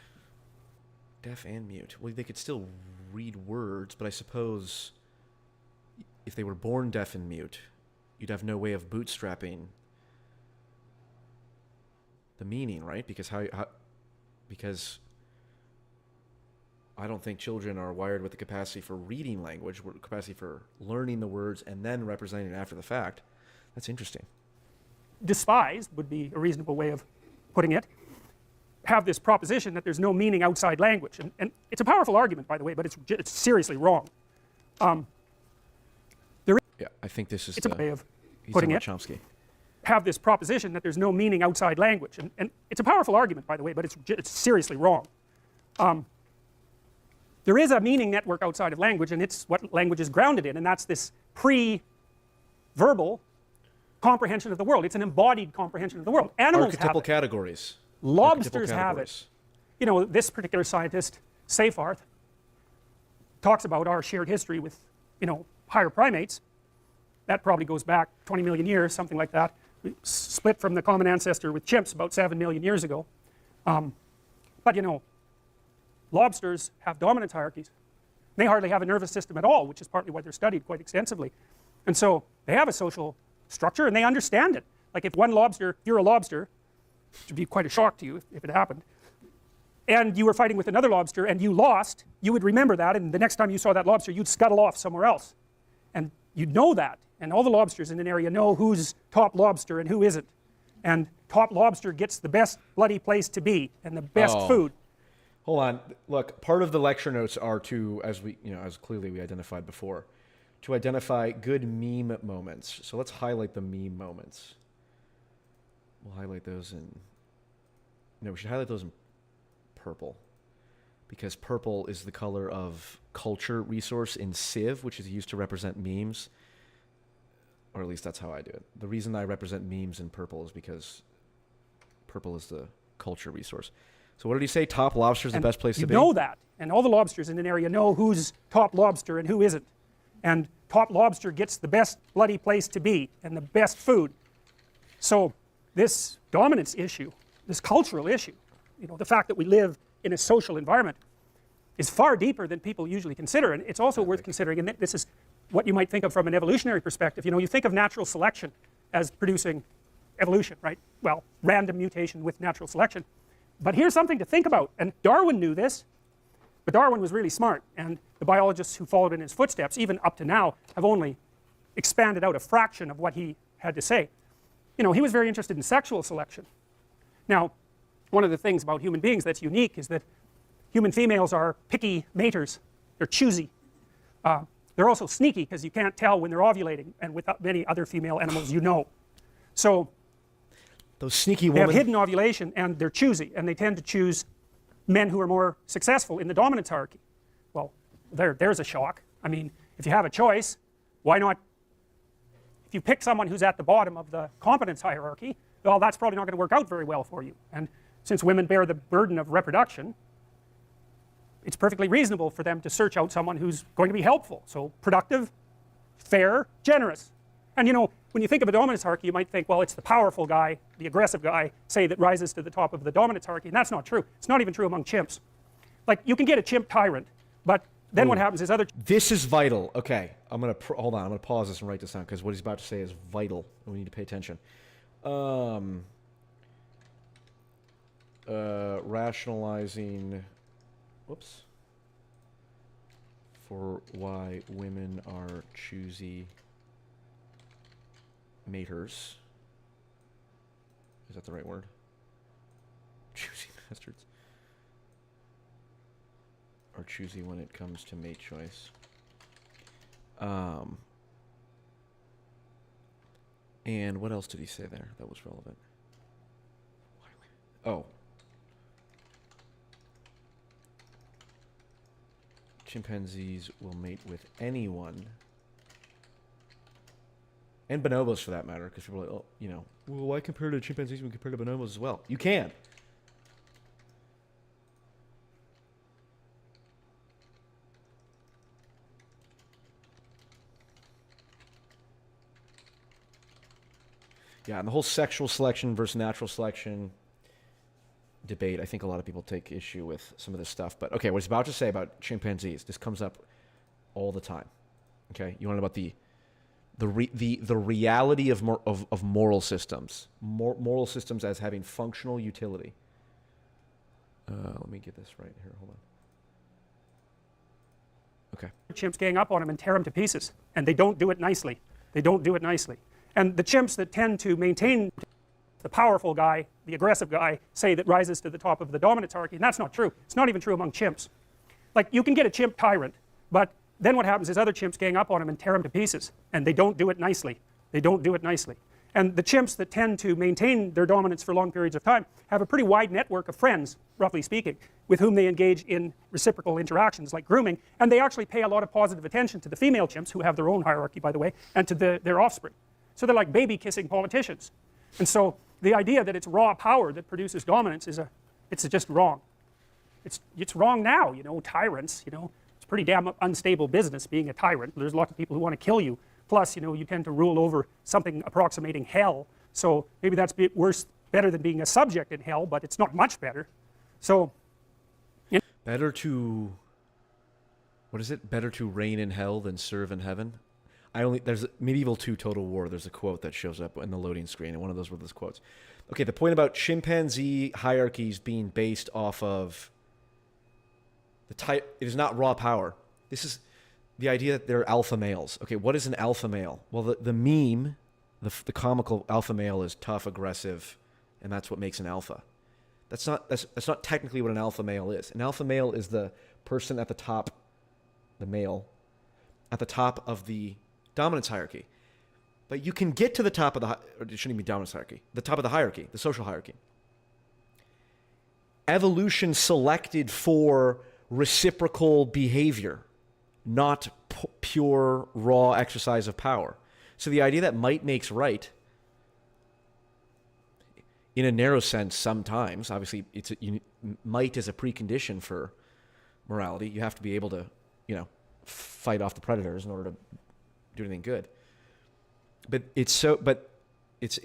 Deaf and mute. Well, they could still read words, but I suppose if they were born deaf and mute, you'd have no way of bootstrapping. the meaning, right? Because I don't think children are wired with the capacity for reading language, capacity for learning the words and then representing it after the fact. That's interesting. Despised would be a reasonable way of putting it, have this proposition that there's no meaning outside language. And it's a powerful argument, by the way, but it's seriously wrong. Yeah, I think this is it's a way of he's putting it. Chomsky. Have this proposition that there's no meaning outside language. And it's a powerful argument, by the way, but it's seriously wrong. There is a meaning network outside of language, and it's what language is grounded in, and that's this pre-verbal comprehension of the world. It's an embodied comprehension of the world. Animals Archetypal have it. categories. Lobsters have it. You know, this particular scientist, Seyfarth, talks about our shared history with, you know, higher primates. That probably goes back 20 million years, something like that. We split from the common ancestor with chimps about 7 million years ago. But, you know, lobsters have dominance hierarchies. They hardly have a nervous system at all, which is partly why they're studied quite extensively. And so they have a social structure, and they understand it. Like if one lobster, you're a lobster, which would be quite a shock to you if it happened, and you were fighting with another lobster and you lost, you would remember that, and the next time you saw that lobster, you'd scuttle off somewhere else. And you'd know that, and all the lobsters in an area know who's top lobster and who isn't. And top lobster gets the best bloody place to be and the best food. Hold on. Look, part of the lecture notes are to, as clearly we identified before, to identify good meme moments. So let's highlight the meme moments. We'll highlight those in, no, we should highlight those in purple, because purple is the color of culture resource in Civ, which is used to represent memes, or at least that's how I do it. The reason I represent memes in purple is because purple is the culture resource. So what did he say? Top lobster is the best place to be? You know that, and all the lobsters in an area know who's top lobster and who isn't. And top lobster gets the best bloody place to be and the best food. So this dominance issue, this cultural issue, you know, the fact that we live in a social environment is far deeper than people usually consider. And it's also worth considering, and this is what you might think of from an evolutionary perspective. You know, you think of natural selection as producing evolution, right? Well, random mutation with natural selection. But here's something to think about, and Darwin knew this, but Darwin was really smart, and the biologists who followed in his footsteps, even up to now, have only expanded out a fraction of what he had to say. You know, he was very interested in sexual selection. Now, one of the things about human beings that's unique is that human females are picky maters. They're choosy. They're also sneaky, because you can't tell when they're ovulating, and with many other female animals you know. So those sneaky they women have hidden ovulation, and they're choosy, and they tend to choose men who are more successful in the dominance hierarchy. Well, there's a shock. I mean, if you have a choice, why not? If you pick someone who's at the bottom of the competence hierarchy, well, that's probably not going to work out very well for you. And since women bear the burden of reproduction, it's perfectly reasonable for them to search out someone who's going to be helpful. So productive, fair, generous. And you know, when you think of a dominance hierarchy, you might think, well, it's the powerful guy, the aggressive guy, say, that rises to the top of the dominance hierarchy. And that's not true. It's not even true among chimps. Like, you can get a chimp tyrant, but then what happens is other... This is vital. Okay, hold on. I'm going to pause this and write this down, because what he's about to say is vital, and we need to pay attention. Rationalizing... Whoops. For why women are choosy maters. Is that the right word? Choosy bastards. Are choosy when it comes to mate choice. And what else did he say there that was relevant? Oh. Chimpanzees will mate with anyone, and bonobos for that matter, because people are like, oh, you know, well, why compare to chimpanzees when compared to bonobos as well? You can. Yeah, and the whole sexual selection versus natural selection debate, I think a lot of people take issue with some of this stuff. But okay, what he's about to say about chimpanzees, this comes up all the time. Okay, you want to know about the the reality of moral systems, moral systems as having functional utility. Let me get this right here. Hold on. Okay. Chimps gang up on him and tear him to pieces, and they don't do it nicely. They don't do it nicely. And the chimps that tend to maintain the powerful guy, the aggressive guy, say that rises to the top of the dominance hierarchy, and that's not true. It's not even true among chimps. Like, you can get a chimp tyrant, but then what happens is other chimps gang up on him and tear him to pieces, and they don't do it nicely. They don't do it nicely. And the chimps that tend to maintain their dominance for long periods of time have a pretty wide network of friends, roughly speaking, with whom they engage in reciprocal interactions like grooming, and they actually pay a lot of positive attention to the female chimps, who have their own hierarchy, by the way, and to their offspring. So they're like baby kissing politicians. And so the idea that it's raw power that produces dominance it's just wrong. It's wrong now, you know, tyrants, you know, it's pretty damn unstable business being a tyrant. There's lots of people who want to kill you. Plus, you know, you tend to rule over something approximating hell. So maybe that's better than being a subject in hell, but it's not much better. So, better to, what is it? Better to reign in hell than serve in heaven. There's Medieval 2 Total War. There's a quote that shows up in the loading screen, and one of those were those quotes. Okay, the point about chimpanzee hierarchies being based off of the type, it is not raw power. This is the idea that they're alpha males. Okay, what is an alpha male? Well, the meme, the comical alpha male is tough, aggressive, and that's what makes an alpha. That's not technically what an alpha male is. An alpha male is the person at the top, the male, at the top of the dominance hierarchy. But you can get to the top of the, or it shouldn't even be dominance hierarchy, the top of the hierarchy, the social hierarchy. Evolution selected for reciprocal behavior, not pure raw exercise of power. So the idea that might makes right, in a narrow sense sometimes, obviously might is a precondition for morality. You have to be able to, you know, fight off the predators in order to do anything good. But it's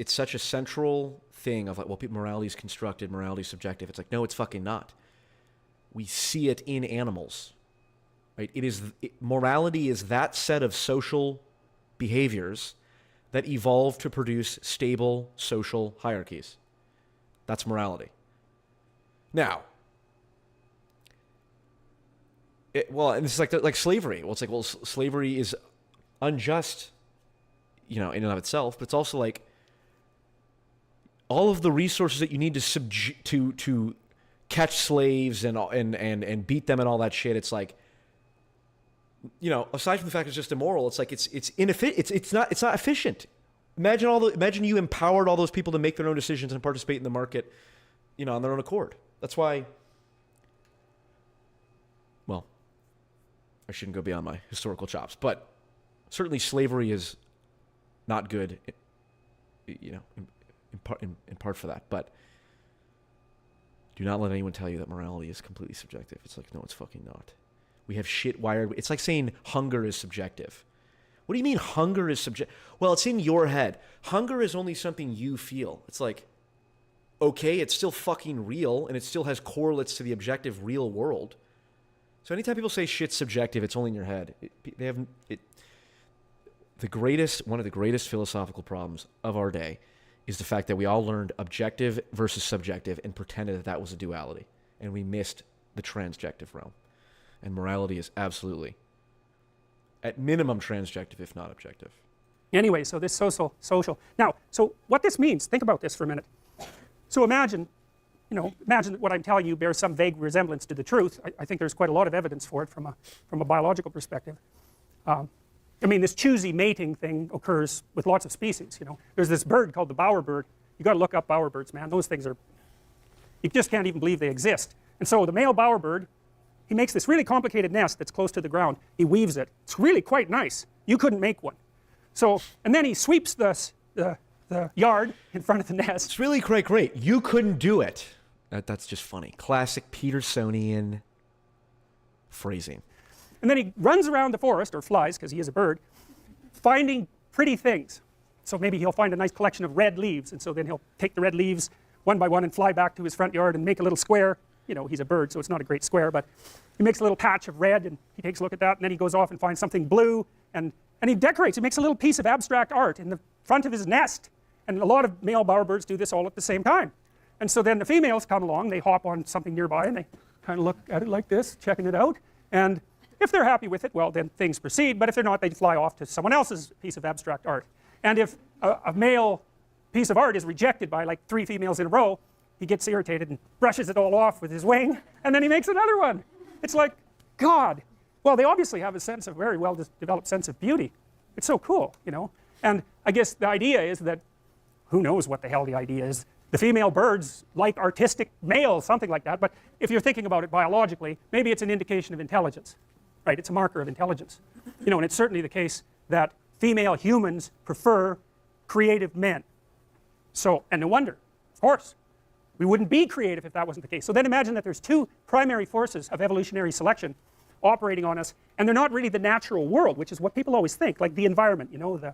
such a central thing of like, well, morality is constructed, morality is subjective. It's like, no, it's fucking not. We see it in animals. Right? Morality is that set of social behaviors that evolve to produce stable social hierarchies. That's morality. Now, and this is like slavery. Well, it's like, well, slavery is unjust, you know, in and of itself, but it's also like all of the resources that you need to catch slaves and beat them and all that shit. It's like, you know, aside from the fact it's just immoral, it's like it's inefficient. It's not efficient. Imagine you empowered all those people to make their own decisions and participate in the market, you know, on their own accord. That's why. Well, I shouldn't go beyond my historical chops, but certainly slavery is not good, you know, in part for that. But do not let anyone tell you that morality is completely subjective. It's like, no, it's fucking not. We have shit wired. It's like saying hunger is subjective. What do you mean hunger is subjective? Well, it's in your head. Hunger is only something you feel. It's like, okay, it's still fucking real, and it still has correlates to the objective real world. So anytime people say shit's subjective, it's only in your head. One of the greatest philosophical problems of our day is the fact that we all learned objective versus subjective and pretended that was a duality, and we missed the transjective realm. And morality is absolutely, at minimum, transjective, if not objective. Anyway, so this social. Now, so what this means, think about this for a minute. So imagine that what I'm telling you bears some vague resemblance to the truth. I think there's quite a lot of evidence for it from a biological perspective. I mean, this choosy mating thing occurs with lots of species, you know. There's this bird called the bowerbird. You got to look up bowerbirds, man. Those things you just can't even believe they exist. And so the male bowerbird, he makes this really complicated nest that's close to the ground. He weaves it. It's really quite nice. You couldn't make one. So, and then he sweeps the yard in front of the nest. It's really quite great. You couldn't do it. That's just funny. Classic Petersonian phrasing. And then he runs around the forest, or flies, because he is a bird, finding pretty things. So maybe he'll find a nice collection of red leaves, and so then he'll take the red leaves one by one and fly back to his front yard and make a little square. You know, he's a bird, so it's not a great square, but he makes a little patch of red, and he takes a look at that, and then he goes off and finds something blue, and And he decorates, he makes a little piece of abstract art in the front of his nest. And a lot of male bowerbirds do this all at the same time. And so then the females come along, they hop on something nearby and they kind of look at it like this, checking it out. And if they're happy with it, well, then things proceed. But if they're not, they fly off to someone else's piece of abstract art. And if a male piece of art is rejected by like 3 females in a row, he gets irritated and brushes it all off with his wing, and then he makes another one. It's like, God. Well, they obviously have a very well developed sense of beauty. It's so cool, you know. And I guess the idea is that, who knows what the hell the idea is. The female birds like artistic males, something like that. But if you're thinking about it biologically, maybe it's an indication of intelligence, right? It's a marker of intelligence. You know, and it's certainly the case that female humans prefer creative men. So, and no wonder, of course. We wouldn't be creative if that wasn't the case. So then imagine that there's 2 primary forces of evolutionary selection operating on us, and they're not really the natural world, which is what people always think, like the environment, you know, the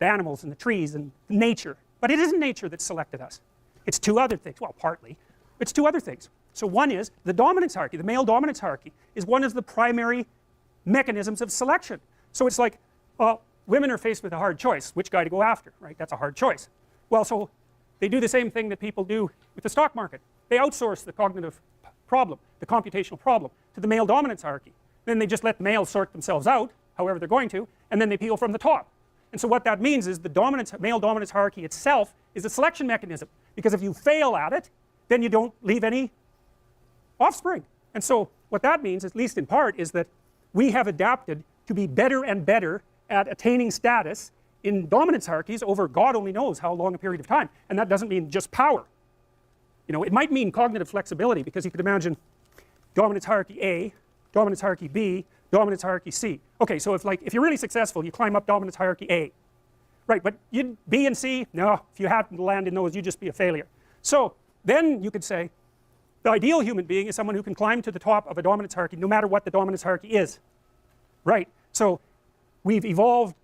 animals and the trees and nature. But it isn't nature that selected us. It's 2 other things. Well, partly. It's 2 other things. So one is the dominance hierarchy. The male dominance hierarchy is one of the primary mechanisms of selection. So it's like, well, women are faced with a hard choice, which guy to go after, right? That's a hard choice. Well, so they do the same thing that people do with the stock market. They outsource the cognitive problem, the computational problem, to the male dominance hierarchy. Then they just let males sort themselves out, however they're going to, and then they peel from the top. And so what that means is the male dominance hierarchy itself is a selection mechanism, because if you fail at it, then you don't leave any offspring. And so what that means, at least in part, is that we have adapted to be better and better at attaining status in dominance hierarchies over God only knows how long a period of time. And that doesn't mean just power. You know, it might mean cognitive flexibility, because you could imagine dominance hierarchy A, dominance hierarchy B, dominance hierarchy C. Okay, so if you're really successful, you climb up dominance hierarchy A. Right, but B and C, no, if you happen to land in those, you'd just be a failure. So then you could say the ideal human being is someone who can climb to the top of a dominance hierarchy no matter what the dominance hierarchy is. Right, so we've evolved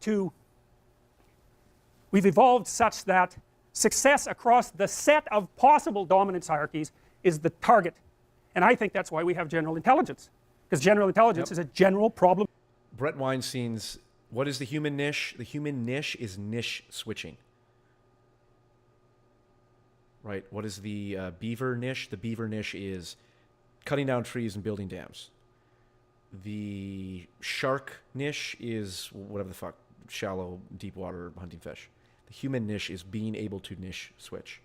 such that success across the set of possible dominance hierarchies is the target. And I think that's why we have general intelligence, because general intelligence is a general problem. Brett Weinstein's, what is the human niche? The human niche is niche switching. Right, what is the beaver niche? The beaver niche is cutting down trees and building dams. The shark niche is whatever the fuck, shallow, deep water hunting fish. The human niche is being able to niche switch.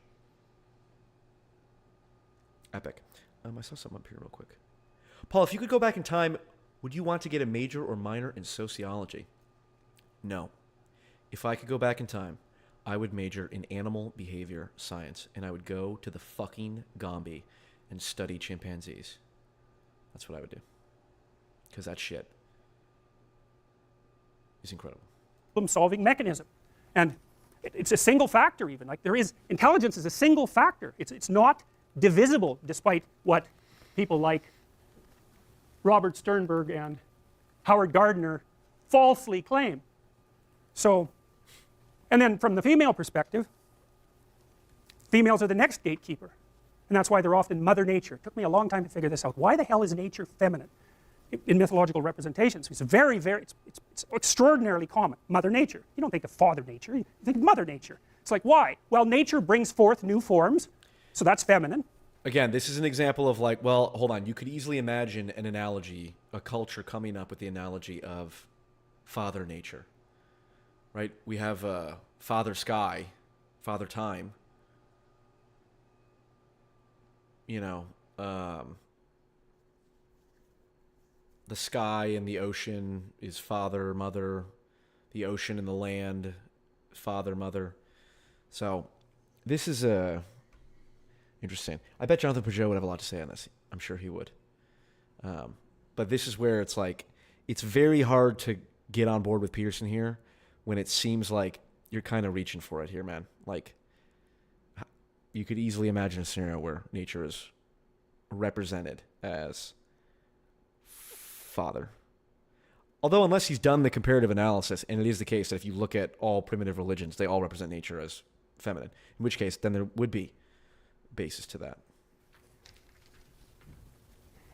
Epic. I saw something up here real quick. Paul, if you could go back in time, would you want to get a major or minor in sociology? No. If I could go back in time, I would major in animal behavior science, and I would go to the fucking Gombe and study chimpanzees. That's what I would do. Because that shit is incredible. Problem-solving mechanism. And it's a single factor even. Like intelligence is a single factor. It's not divisible, despite what people like Robert Sternberg and Howard Gardner falsely claim. So, and then from the female perspective, females are the next gatekeeper. And that's why they're often Mother Nature. It took me a long time to figure this out. Why the hell is nature feminine in mythological representations? It's very, it's extraordinarily common. Mother Nature. You don't think of Father Nature, you think of Mother Nature. It's like, why? Well, nature brings forth new forms, so that's feminine. Again, this is an example of like, well, hold on. You could easily imagine an analogy, a culture coming up with the analogy of Father Nature. Right? We have Father Sky, Father Time. You know, the sky and the ocean is father, mother. The ocean and the land, father, mother. So, this is interesting. I bet Jonathan Peugeot would have a lot to say on this. I'm sure he would. But this is where it's like, it's very hard to get on board with Peterson here when it seems like you're kind of reaching for it here, man. Like, you could easily imagine a scenario where nature is represented as father. Although, unless he's done the comparative analysis, and it is the case that if you look at all primitive religions, they all represent nature as feminine, in which case, then there would be basis to that.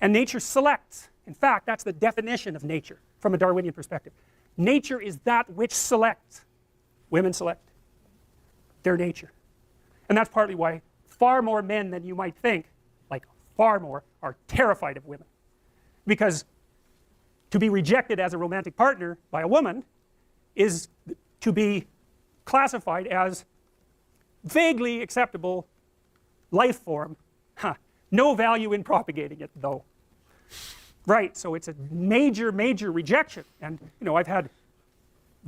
And nature selects. In fact, that's the definition of nature from a Darwinian perspective. Nature is that which selects. Women select their nature. And that's partly why far more men than you might think, like far more, are terrified of women. Because to be rejected as a romantic partner by a woman is to be classified as vaguely acceptable life form. No value in propagating it, though. Right, so it's a major, major rejection. And you know, I've had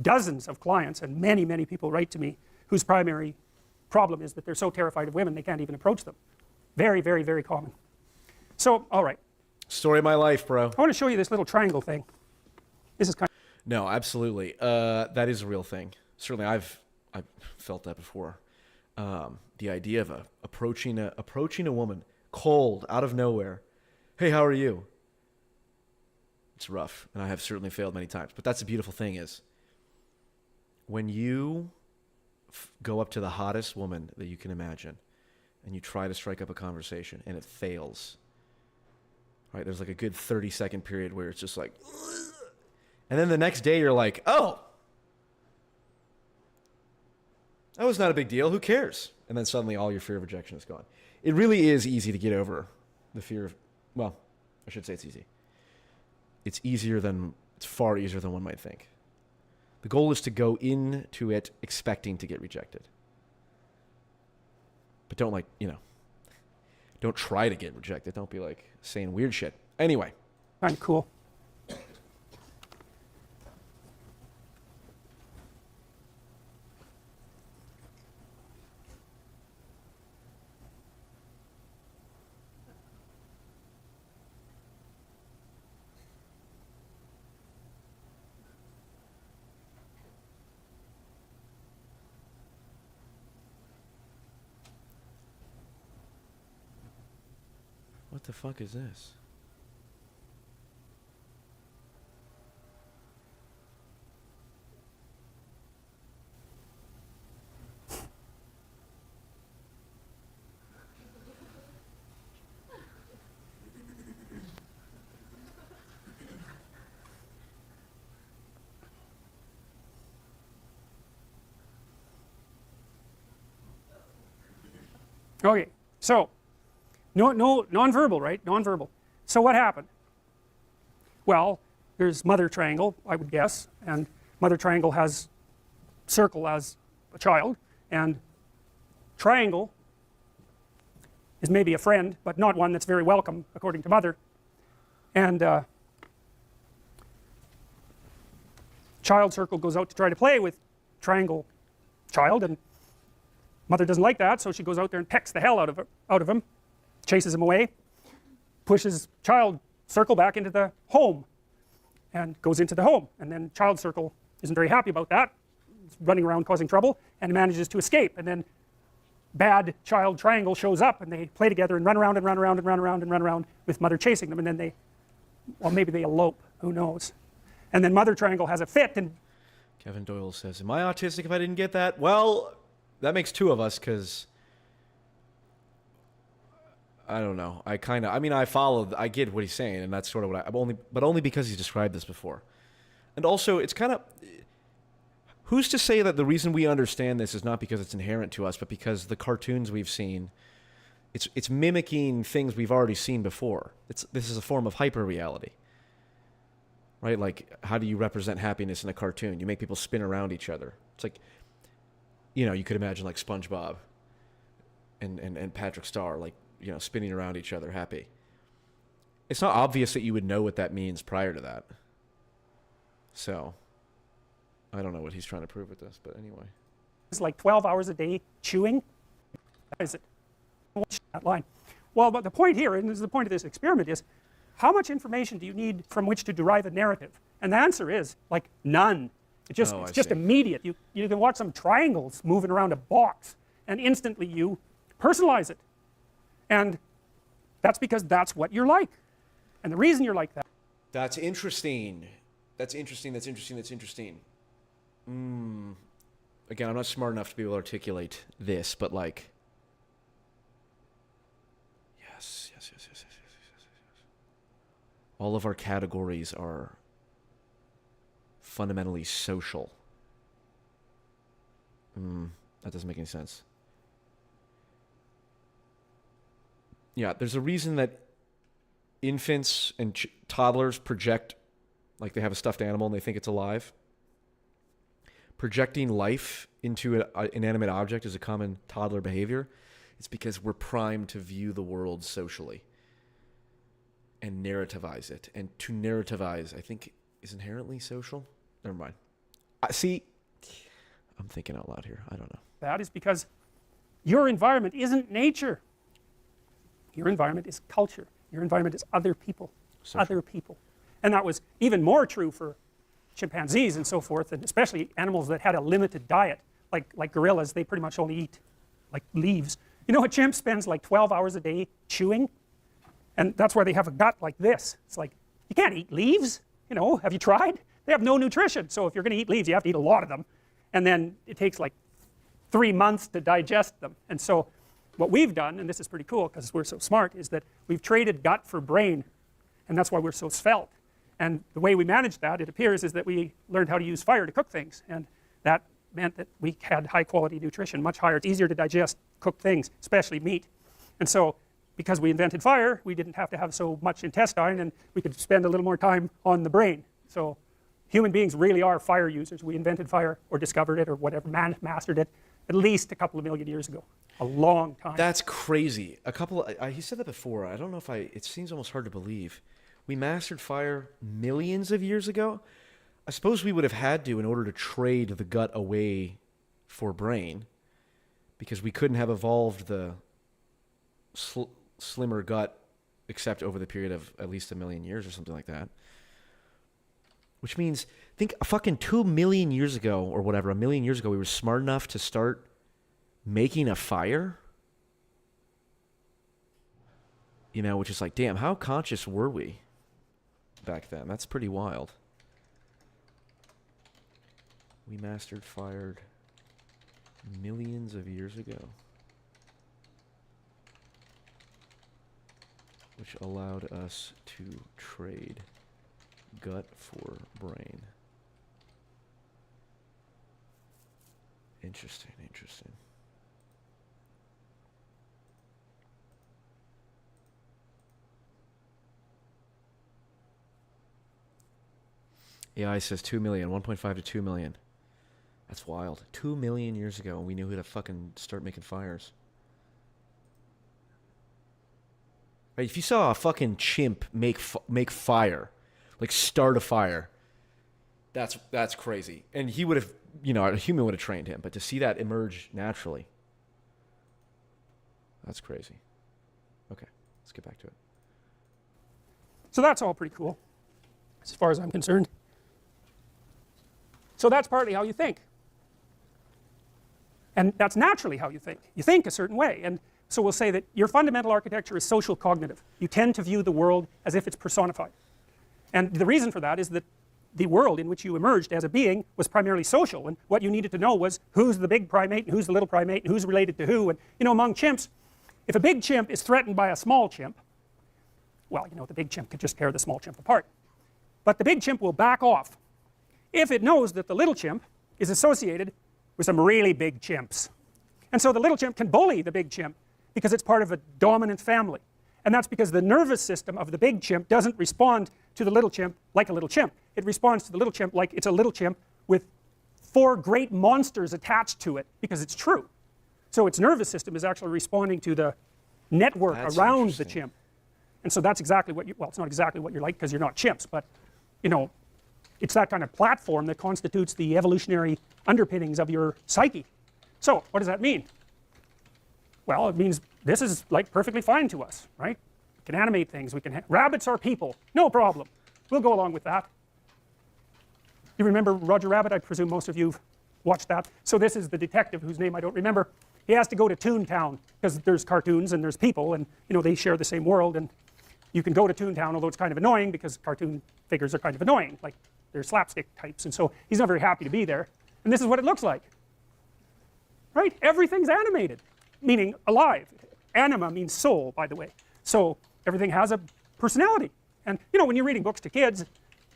dozens of clients and many, many people write to me whose primary problem is that they're so terrified of women they can't even approach them. Very, very, very common. So, all right. Story of my life, bro. I want to show you this little triangle thing. This is kind of... No, absolutely. That is a real thing. Certainly, I've felt that before. The idea of approaching a woman cold out of nowhere. Hey, how are you? It's rough, and I have certainly failed many times. But that's the beautiful thing is, when you go up to the hottest woman that you can imagine, and you try to strike up a conversation, and it fails. Right? There's like a good 30-second period where it's just like, and then the next day you're like, oh, that was not a big deal. Who cares? And then suddenly all your fear of rejection is gone. It really is easy to get over the fear of, well, I should say it's easy. It's far easier than one might think. The goal is to go into it expecting to get rejected. But don't don't try to get rejected. Don't be like saying weird shit. Anyway. kind of cool. What the fuck is this? Okay, so non-verbal, right? Non-verbal. So what happened? Well, there's mother triangle, I would guess, and mother triangle has circle as a child, and triangle is maybe a friend, but not one that's very welcome, according to mother. And child circle goes out to try to play with triangle child, and mother doesn't like that, so she goes out there and pecks the hell out of him, chases him away, pushes child circle back into the home, and goes into the home. And then child circle isn't very happy about that. It's running around causing trouble, and manages to escape. And then bad child triangle shows up, and they play together and run around and run around and run around and run around with mother chasing them. And then maybe they elope. Who knows? And then mother triangle has a fit. And Kevin Doyle says, "Am I autistic if I didn't get that?" Well, that makes two of us, because I don't know. I get what he's saying, and that's sort of what but only because he's described this before. And also, it's kind of, who's to say that the reason we understand this is not because it's inherent to us, but because the cartoons we've seen, it's mimicking things we've already seen before. This is a form of hyper-reality. Right? Like, how do you represent happiness in a cartoon? You make people spin around each other. It's like, you could imagine like SpongeBob and Patrick Star, like, spinning around each other happy. It's not obvious that you would know what that means prior to that. So, I don't know what he's trying to prove with this, but anyway. it's like 12 hours a day chewing. What is it? What's that line? Well, but the point here, and this is the point of this experiment, is how much information do you need from which to derive a narrative? And the answer is, like, none. It's just immediate. You can watch some triangles moving around a box, and instantly you personalize it. And that's because that's what you're like. And the reason you're like that. That's interesting. Again, I'm not smart enough to be able to articulate this, but like, yes. All of our categories are fundamentally social. That doesn't make any sense. Yeah, there's a reason that infants and toddlers project like they have a stuffed animal and they think it's alive. Projecting life into an inanimate object is a common toddler behavior. It's because we're primed to view the world socially and narrativize it. And to narrativize, I think, is inherently social. Never mind. See, I'm thinking out loud here. I don't know. That is because your environment isn't nature. Your environment is culture. Your environment is other people. Other people. And that was even more true for chimpanzees and so forth, and especially animals that had a limited diet, like gorillas. They pretty much only eat like leaves. You know, a chimp spends like 12 hours a day chewing, and that's why they have a gut like this. It's like, you can't eat leaves, you know, have you tried? They have no nutrition, so if you're going to eat leaves, you have to eat a lot of them, and then it takes like 3 months to digest them. And so what we've done, and this is pretty cool because we're so smart, is that we've traded gut for brain, and that's why we're so svelte. And the way we managed that, it appears, is that we learned how to use fire to cook things, and that meant that we had high quality nutrition, much higher. It's easier to digest cooked things, especially meat. And so because we invented fire, we didn't have to have so much intestine, and we could spend a little more time on the brain. So human beings really are fire users. We invented fire, or discovered it, or whatever, mastered it, at least a couple of million years ago. A long time. That's crazy. He said that before. I don't know if it seems almost hard to believe. We mastered fire millions of years ago. I suppose we would have had to in order to trade the gut away for brain, because we couldn't have evolved the slimmer gut except over the period of at least 1 million years or something like that. Which means, think fucking 2 million years ago or whatever, 1 million years ago, we were smart enough to start making a fire. You know, which is like, damn, how conscious were we back then? That's pretty wild. We mastered fire millions of years ago, which allowed us to trade gut for brain. Interesting, interesting. AI says 2 million, 1.5 to 2 million. That's wild. 2 million years ago, we knew how to fucking start making fires. Right, if you saw a fucking chimp make fire, like start a fire, that's crazy. And he would have, you know, a human would have trained him. But to see that emerge naturally, that's crazy. Okay, let's get back to it. So that's all pretty cool, as far as I'm concerned. So that's partly how you think. And that's naturally how you think. You think a certain way. And so we'll say that your fundamental architecture is social cognitive. You tend to view the world as if it's personified. And the reason for that is that the world in which you emerged as a being was primarily social, and what you needed to know was who's the big primate and who's the little primate and who's related to who. And you know, among chimps, if a big chimp is threatened by a small chimp, well, you know, the big chimp could just tear the small chimp apart. But the big chimp will back off if it knows that the little chimp is associated with some really big chimps. And so the little chimp can bully the big chimp because it's part of a dominant family. And that's because the nervous system of the big chimp doesn't respond to the little chimp like a little chimp. It responds to the little chimp like it's a little chimp with 4 great monsters attached to it, because it's true. So its nervous system is actually responding to the network around the chimp. And so that's exactly what you, well, it's not exactly what you're like because you're not chimps, but you know, it's that kind of platform that constitutes the evolutionary underpinnings of your psyche. So what does that mean? Well, it means this is like perfectly fine to us, right? We can animate things, we can, rabbits are people, no problem. We'll go along with that. You remember Roger Rabbit? I presume most of you've watched that. So this is the detective whose name I don't remember. He has to go to Toontown because there's cartoons and there's people, and you know, they share the same world, and you can go to Toontown, although it's kind of annoying because cartoon figures are kind of annoying, like they're slapstick types, and so he's not very happy to be there. And this is what it looks like, right? Everything's animated, meaning alive. Anima means soul, by the way. So everything has a personality. And you know, when you're reading books to kids,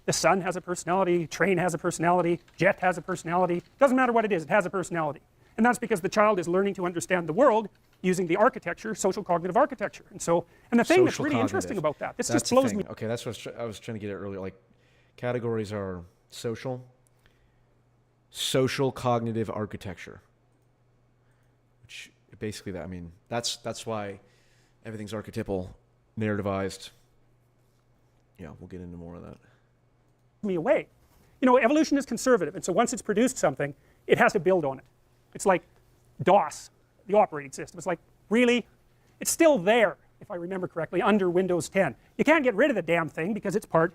The sun has a personality, train has a personality, jet has a personality. Doesn't matter what it is, it has a personality. And that's because the child is learning to understand the world using the architecture, social cognitive architecture. And the thing that's really interesting about that, this just blows me. Okay, that's what I was trying to get at earlier. Like, categories are social cognitive architecture, which basically that, I mean, that's why everything's archetypal, narrativized. Yeah, we'll get into more of that. Me away. You know, evolution is conservative, and so once it's produced something, it has to build on it. It's like DOS, the operating system. It's like, really? It's still there, if I remember correctly, under Windows 10. You can't get rid of the damn thing because it's part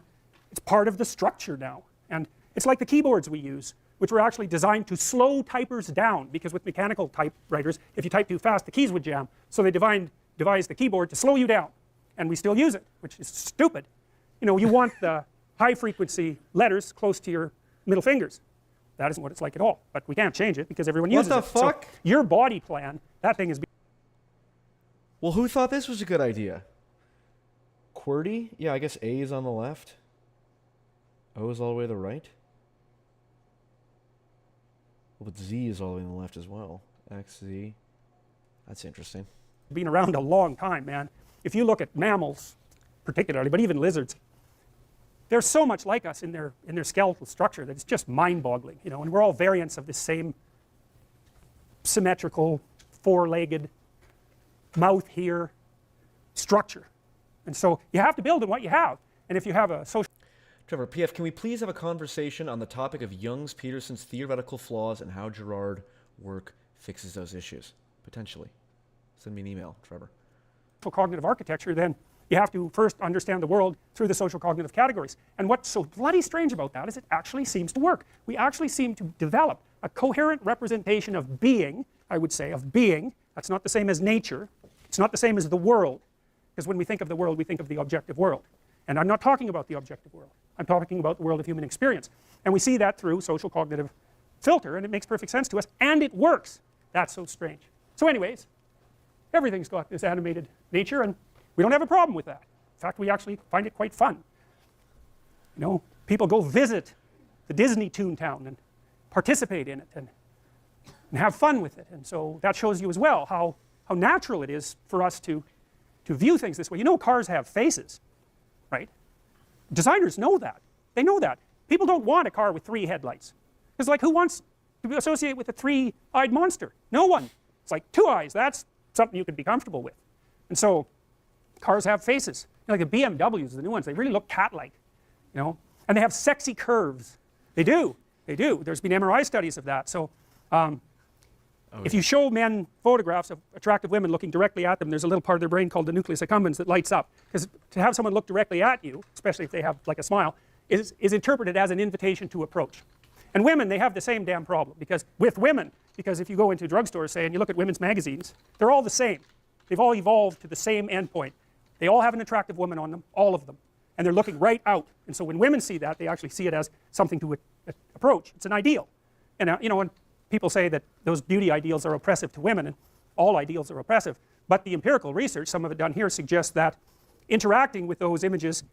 of the structure now. And it's like the keyboards we use, which were actually designed to slow typers down, because with mechanical typewriters, if you type too fast, the keys would jam. So they devised the keyboard to slow you down, and we still use it, which is stupid. You know, you want the high frequency letters close to your middle fingers. That isn't what it's like at all, but we can't change it because everyone uses it. What the fuck? So your body plan, that thing is... Well, who thought this was a good idea? QWERTY? Yeah, I guess A is on the left. O is all the way to the right. Well, but Z is all the way on the left as well. X, Z. That's interesting. Been around a long time, man. If you look at mammals, particularly, but even lizards, they're so much like us in their skeletal structure that it's just mind-boggling, you know. And we're all variants of this same symmetrical, four-legged, mouth here structure. And so you have to build on what you have. And if you have a social... Trevor, PF, can we please have a conversation on the topic of Jung's, Peterson's theoretical flaws and how Girard work fixes those issues? Potentially. Send me an email, Trevor. Cognitive architecture, then you have to first understand the world through the social cognitive categories. And what's so bloody strange about that is it actually seems to work. We actually seem to develop a coherent representation of being, I would say, of being. That's not the same as nature. It's not the same as the world. Because when we think of the world, we think of the objective world. And I'm not talking about the objective world. I'm talking about the world of human experience. And we see that through social cognitive filter, and it makes perfect sense to us, and it works. That's so strange. So anyways, everything's got this animated nature, and we don't have a problem with that. In fact, we actually find it quite fun. You know, people go visit the Disney Toontown and participate in it and have fun with it. And so that shows you as well how natural it is for us to view things this way. You know, cars have faces, right? Designers know that. They know that. People don't want a car with 3 headlights. It's like, who wants to associate with a 3-eyed monster? No one. It's like 2 eyes. That's something you could be comfortable with. And so cars have faces. You know, like the BMWs, the new ones, they really look cat-like, you know, and they have sexy curves. They do. They do. There's been MRI studies of that. So if you show men photographs of attractive women looking directly at them, there's a little part of their brain called the nucleus accumbens that lights up. Because to have someone look directly at you, especially if they have like a smile, is interpreted as an invitation to approach. And women, they have the same damn problem. Because with women, because if you go into drugstores, say, and you look at women's magazines, they're all the same. They've all evolved to the same endpoint. They all have an attractive woman on them, all of them. And they're looking right out. And so when women see that, they actually see it as something to approach. It's an ideal. And you know, when people say that those beauty ideals are oppressive to women, and all ideals are oppressive, but the empirical research, some of it done here, suggests that interacting with those images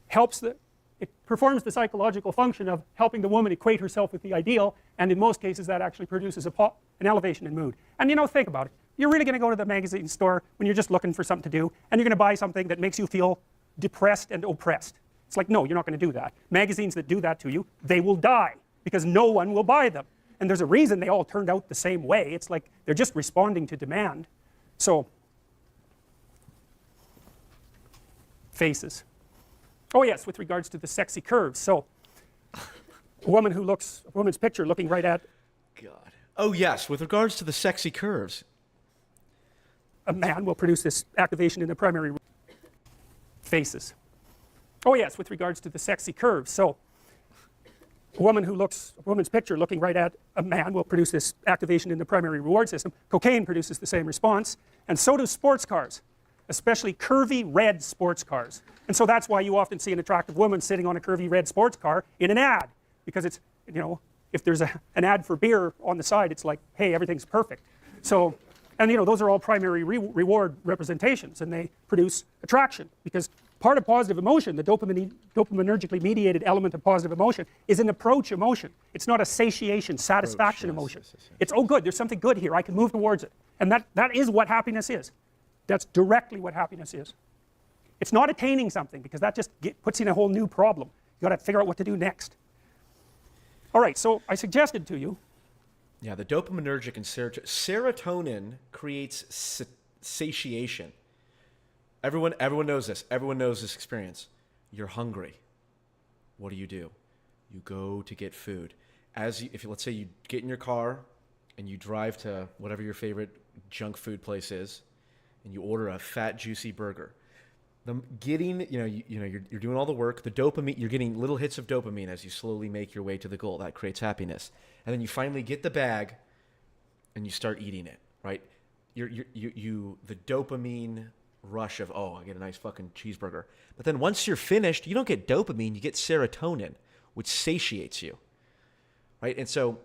helps it performs the psychological function of helping the woman equate herself with the ideal, and in most cases that actually produces an elevation in mood. And you know, think about it. You're really going to go to the magazine store when you're just looking for something to do, and you're going to buy something that makes you feel depressed and oppressed. It's like, no, you're not going to do that. Magazines that do that to you, they will die, because no one will buy them. And there's a reason they all turned out the same way. It's like they're just responding to demand. So, faces. Oh yes, with regards to the sexy curves. So, a woman's picture looking right at... God. Oh yes, with regards to the sexy curves. A man will produce this activation in the primary faces. Oh yes, with regards to the sexy curves. So, a woman's picture looking right at a man will produce this activation in the primary reward system. Cocaine produces the same response, and so do sports cars, especially curvy red sports cars. And so that's why you often see an attractive woman sitting on a curvy red sports car in an ad, because it's, you know, if there's an ad for beer on the side, it's like, hey, everything's perfect. So, and you know, those are all primary reward representations, and they produce attraction, because part of positive emotion, the dopaminergically mediated element of positive emotion, is an approach emotion. It's not a satiation, satisfaction emotion. Yes. It's, oh good, there's something good here, I can move towards it. And that is what happiness is. That's directly what happiness is. It's not attaining something, because that just puts you in a whole new problem. You've got to figure out what to do next. All right, so I suggested to you. Yeah, the dopaminergic and serotonin creates satiation. Everyone knows this. Everyone knows this experience. You're hungry. What do? You go to get food. Let's say you get in your car and you drive to whatever your favorite junk food place is, and you order a fat, juicy burger. You're doing all the work. The dopamine, you're getting little hits of dopamine as you slowly make your way to the goal. That creates happiness. And then you finally get the bag, and you start eating it. Right? The dopamine rush of, oh, I get a nice fucking cheeseburger. But then once you're finished, you don't get dopamine. You get serotonin, which satiates you. Right? And so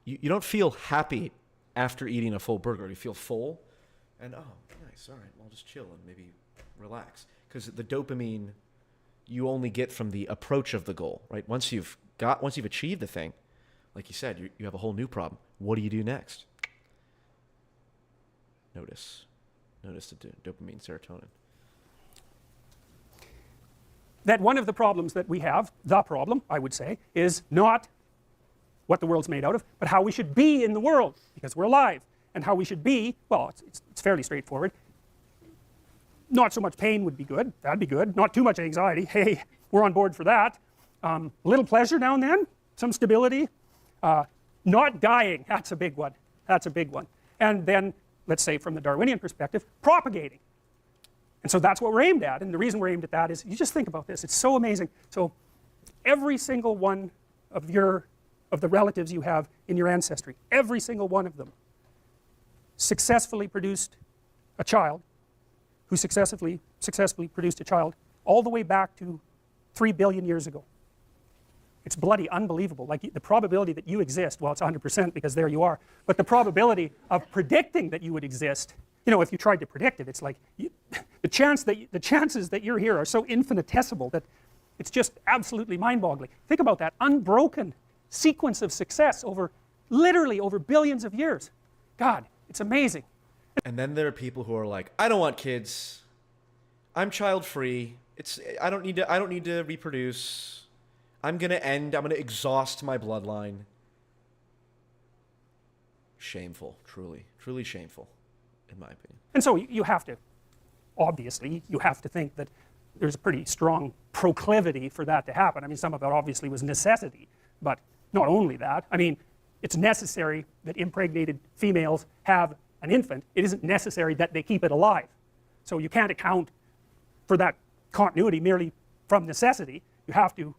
you don't feel happy after eating a full burger. You feel full, and oh, nice. All right, well, I'll just chill and maybe relax. Because the dopamine you only get from the approach of the goal, right? Once you've achieved the thing, like you said, you have a whole new problem. What do you do next? Notice the dopamine, serotonin. That one of the problems that we have, the problem, I would say, is not what the world's made out of, but how we should be in the world, because we're alive. And how we should be, well, it's fairly straightforward. Not so much pain would be good. That'd be good. Not too much anxiety. Hey, we're on board for that. A little pleasure now and then. Some stability. Not dying. That's a big one. That's a big one. And then, let's say from the Darwinian perspective, propagating. And so that's what we're aimed at. And the reason we're aimed at that is, you just think about this. It's so amazing. So every single one of the relatives you have in your ancestry, every single one of them successfully produced a child who successfully produced a child all the way back to 3 billion years ago. It's bloody unbelievable. Like, the probability that you exist, well, it's 100% because there you are, but the probability of predicting that you would exist, if you tried to predict it, it's like the chances that you're here are so infinitesimal that it's just absolutely mind-boggling. Think about that unbroken sequence of success literally over billions of years. God, it's amazing. And then there are people who are like, I don't want kids. I'm child-free. I don't need to reproduce. I'm going to exhaust my bloodline. Shameful, truly shameful, in my opinion. And so you have to think that there's a pretty strong proclivity for that to happen. I mean, some of it obviously was necessity, but not only that. I mean, it's necessary that impregnated females have an infant. It isn't necessary that they keep it alive. So you can't account for that continuity merely from necessity. You have to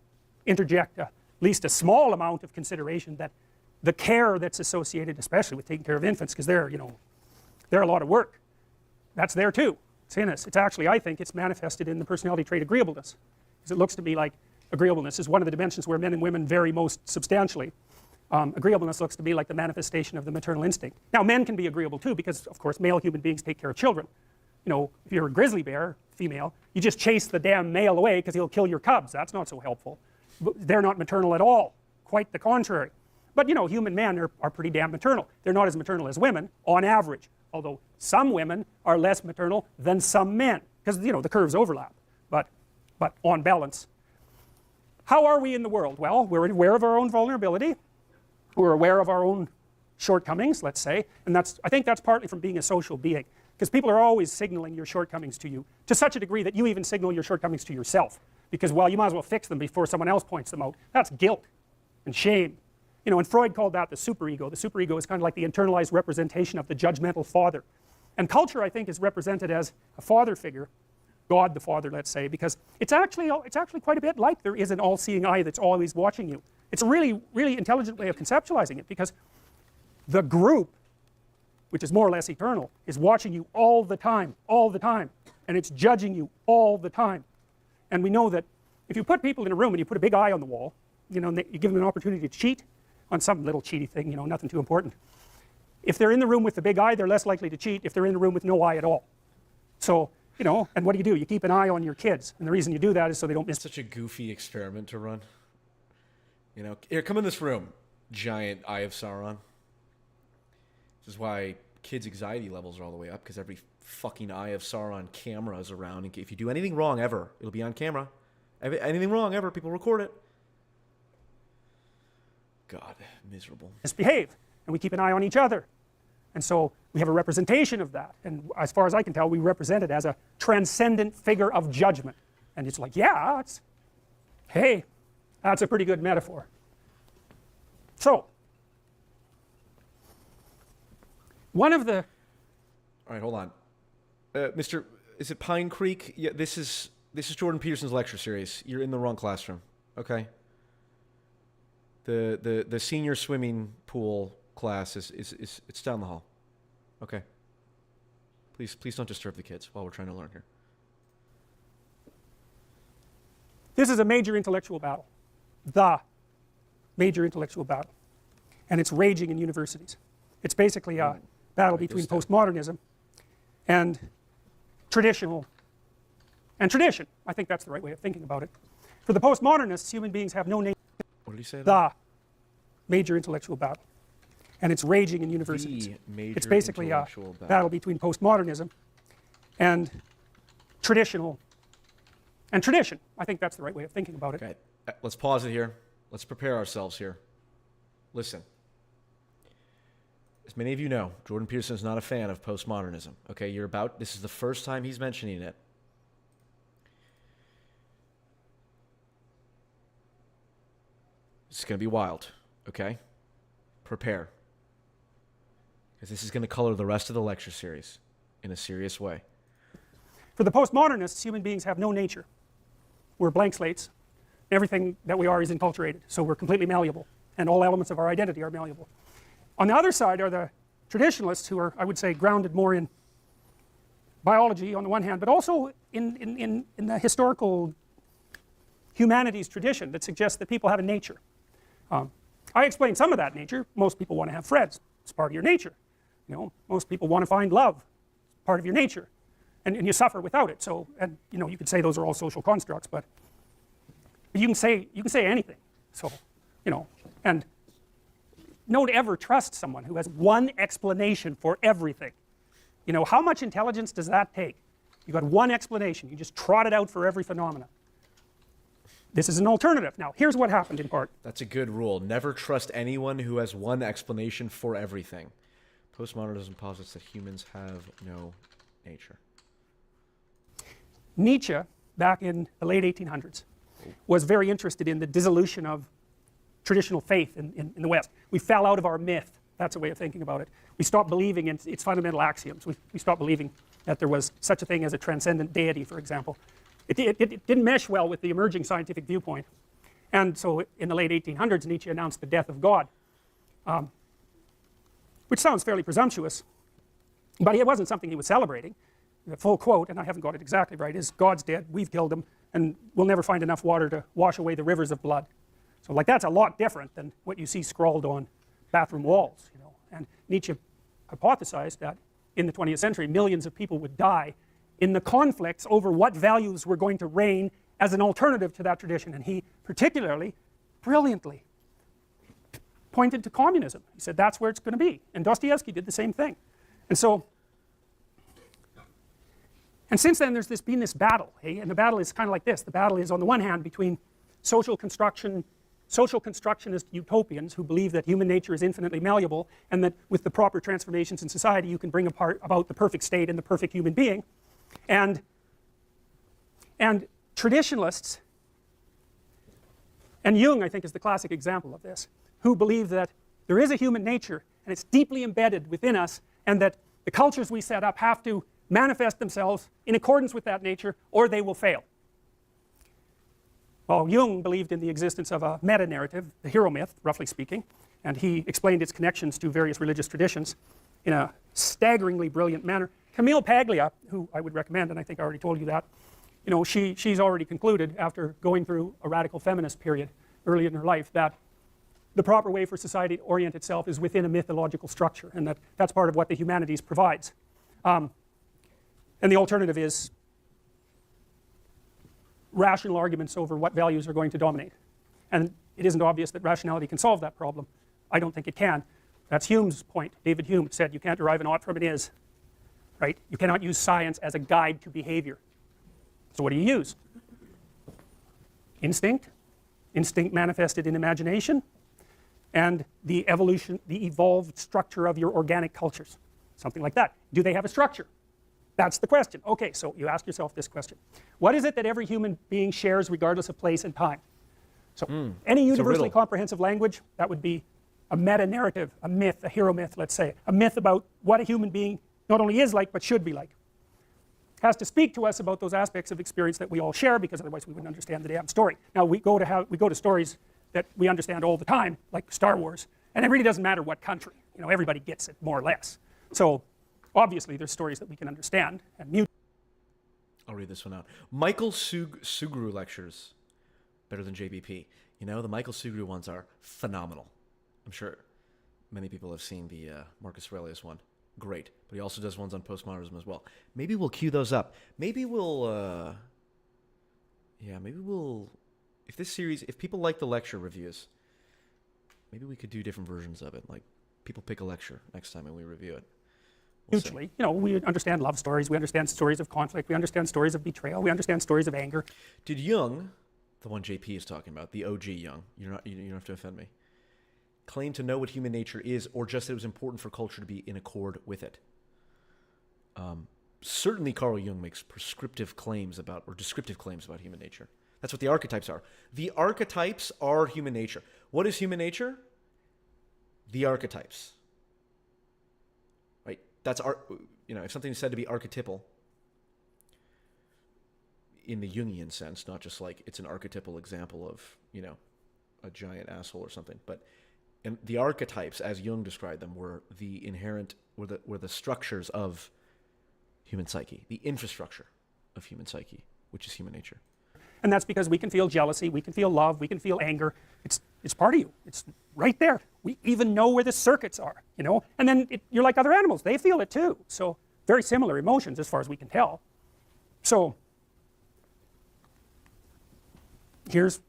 interject at least a small amount of consideration that the care that's associated, especially with taking care of infants, because they're a lot of work. That's there too. It's in us. It's actually, I think, it's manifested in the personality trait agreeableness. Because it looks to me like agreeableness is one of the dimensions where men and women vary most substantially. Agreeableness looks to be like the manifestation of the maternal instinct. Now, men can be agreeable too, because of course male human beings take care of children. If you're a grizzly bear, female, you just chase the damn male away because he'll kill your cubs. That's not so helpful. They're not maternal at all. Quite the contrary. But human men are pretty damn maternal. They're not as maternal as women, on average. Although some women are less maternal than some men, because the curves overlap. But on balance. How are we in the world? Well, we're aware of our own vulnerability. We're aware of our own shortcomings, let's say, and I think that's partly from being a social being, because people are always signaling your shortcomings to you, to such a degree that you even signal your shortcomings to yourself, because, well, you might as well fix them before someone else points them out. That's guilt and shame. And Freud called that the superego. The superego is kind of like the internalized representation of the judgmental father. And culture, I think, is represented as a father figure, God the Father, let's say, because it's actually quite a bit like there is an all-seeing eye that's always watching you. It's a really, really intelligent way of conceptualizing it, because the group, which is more or less eternal, is watching you all the time, and it's judging you all the time. And we know that if you put people in a room and you put a big eye on the wall, and you give them an opportunity to cheat on some little cheaty thing, nothing too important. If they're in the room with the big eye, they're less likely to cheat if they're in the room with no eye at all. So you know, and what do? You keep an eye on your kids, and the reason you do that is so they don't miss. Such a goofy experiment to run. You know, here, come in this room, giant Eye of Sauron. This is why kids' anxiety levels are all the way up, because every fucking Eye of Sauron camera is around. And if you do anything wrong ever, it'll be on camera. Anything wrong ever, people record it. God, miserable. Misbehave, and we keep an eye on each other. And so we have a representation of that. And as far as I can tell, we represent it as a transcendent figure of judgment. And it's like, yeah, hey, that's a pretty good metaphor. So, one of the... All right, hold on. Mr., is it Pine Creek? Yeah, this is Jordan Peterson's lecture series. You're in the wrong classroom, okay? The senior swimming pool class is it's down the hall. Okay. Please don't disturb the kids while we're trying to learn here. This is a major intellectual battle. The major intellectual battle. And it's raging in universities. It's basically a battle between postmodernism and tradition. I think that's the right way of thinking about it. For the postmodernists, human beings have no nature. What did he say? The major intellectual battle. And it's raging in universities. It's basically a battle between postmodernism and tradition. I think that's the right way of thinking about it. Okay, let's pause it here. Let's prepare ourselves here. Listen. As many of you know, Jordan Peterson is not a fan of postmodernism. Okay, this is the first time he's mentioning it. It's going to be wild, okay? Prepare. Because this is going to color the rest of the lecture series in a serious way. For the postmodernists, human beings have no nature. We're blank slates. Everything that we are is enculturated, so we're completely malleable, and all elements of our identity are malleable. On the other side are the traditionalists, who are, I would say, grounded more in biology on the one hand, but also in the historical humanities tradition that suggests that people have a nature. I explained some of that nature. Most people want to have friends. It's part of your nature. You know, most people want to find love. It's part of your nature, and you suffer without it. So, and you know, you could say those are all social constructs, but you can say anything. So, you know, and don't ever trust someone who has one explanation for everything. You know, how much intelligence does that take? You got one explanation. You just trot it out for every phenomenon. This is an alternative. Now, here's what happened in part. That's a good rule. Never trust anyone who has one explanation for everything. Postmodernism posits that humans have no nature. Nietzsche, back in the late 1800s, was very interested in the dissolution of traditional faith in the West. We fell out of our myth. That's a way of thinking about it. We stopped believing in its fundamental axioms. We stopped believing that there was such a thing as a transcendent deity, for example. It didn't mesh well with the emerging scientific viewpoint. And so in the late 1800s, Nietzsche announced the death of God, which sounds fairly presumptuous, but it wasn't something he was celebrating. The full quote, and I haven't got it exactly right, is, "God's dead, we've killed him, and we'll never find enough water to wash away the rivers of blood." So like, that's a lot different than what you see scrawled on bathroom walls, you know. And Nietzsche hypothesized that in the 20th century, millions of people would die in the conflicts over what values were going to reign as an alternative to that tradition. And he particularly, brilliantly, pointed to communism. He said that's where it's going to be. And Dostoevsky did the same thing. And so, and since then there's been this battle, hey? And the battle is kind of like this. The battle is, on the one hand, between social constructionist utopians who believe that human nature is infinitely malleable, and that with the proper transformations in society you can bring about the perfect state and the perfect human being, and traditionalists, and Jung, I think, is the classic example of this, who believe that there is a human nature and it's deeply embedded within us, and that the cultures we set up have to manifest themselves in accordance with that nature or they will fail. Well, Jung believed in the existence of a meta-narrative, the hero myth, roughly speaking, and he explained its connections to various religious traditions in a staggeringly brilliant manner. Camille Paglia, who I would recommend, and I think I already told you that, you know, she's already concluded, after going through a radical feminist period early in her life, that the proper way for society to orient itself is within a mythological structure, and that's part of what the humanities provides. And the alternative is rational arguments over what values are going to dominate. And it isn't obvious that rationality can solve that problem. I don't think it can. That's Hume's point. David Hume said you can't derive an ought from an is. Right? You cannot use science as a guide to behavior. So what do you use? Instinct. Instinct manifested in imagination. And the evolved structure of your organic cultures. Something like that. Do they have a structure? That's the question. Okay, so you ask yourself this question. What is it that every human being shares regardless of place and time? So any universally comprehensive language, that would be a meta-narrative, a myth, a hero myth, let's say. A myth about what a human being not only is like, but should be like. It has to speak to us about those aspects of experience that we all share, because otherwise we wouldn't understand the damn story. Now we go to stories that we understand all the time, like Star Wars, and it really doesn't matter what country. You know, everybody gets it, more or less. So obviously there's stories that we can understand and mute. I'll read this one out. Michael Sugru lectures, better than JBP. You know, the Michael Sugru ones are phenomenal. I'm sure many people have seen the Marcus Aurelius one. Great. But he also does ones on postmodernism as well. Maybe we'll queue those up. Maybe we'll, if this series, if people like the lecture reviews, maybe we could do different versions of it. Like, people pick a lecture next time and we review it. Mutually. You know, we understand love stories, we understand stories of conflict, we understand stories of betrayal, we understand stories of anger. Did Jung, the one JP is talking about, the OG Jung, you don't have to offend me, claim to know what human nature is, or just that it was important for culture to be in accord with it? Certainly Carl Jung makes descriptive claims about human nature. That's what the archetypes are. The archetypes are human nature. What is human nature? The archetypes. Right? That's if something is said to be archetypal in the Jungian sense, not just like it's an archetypal example of, a giant asshole or something, but and the archetypes, as Jung described them, were the structures of human psyche, the infrastructure of human psyche, which is human nature. And that's because we can feel jealousy, we can feel love, we can feel anger. It's part of you. It's right there. We even know where the circuits are, And then you're like other animals. They feel it too. So very similar emotions as far as we can tell. So this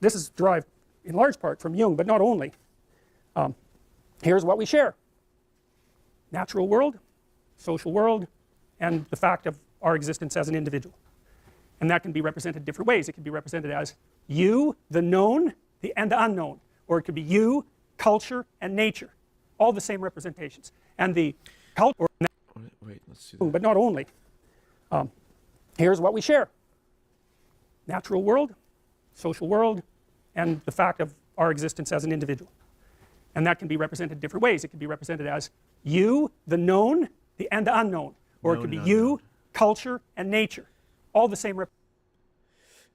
is derived in large part from Jung, but not only. Here's what we share. Natural world, social world, and the fact of our existence as an individual. And that can be represented different ways. It can be represented as you, the known, and the unknown. Or it could be you, culture, and nature. All the same representations. And the culture... Wait, let's see that. But not only. Here's what we share. Natural world, social world, and the fact of our existence as an individual. And that can be represented different ways. It can be represented as you, the known, and the unknown. Or it could be you, culture, and nature. All the same.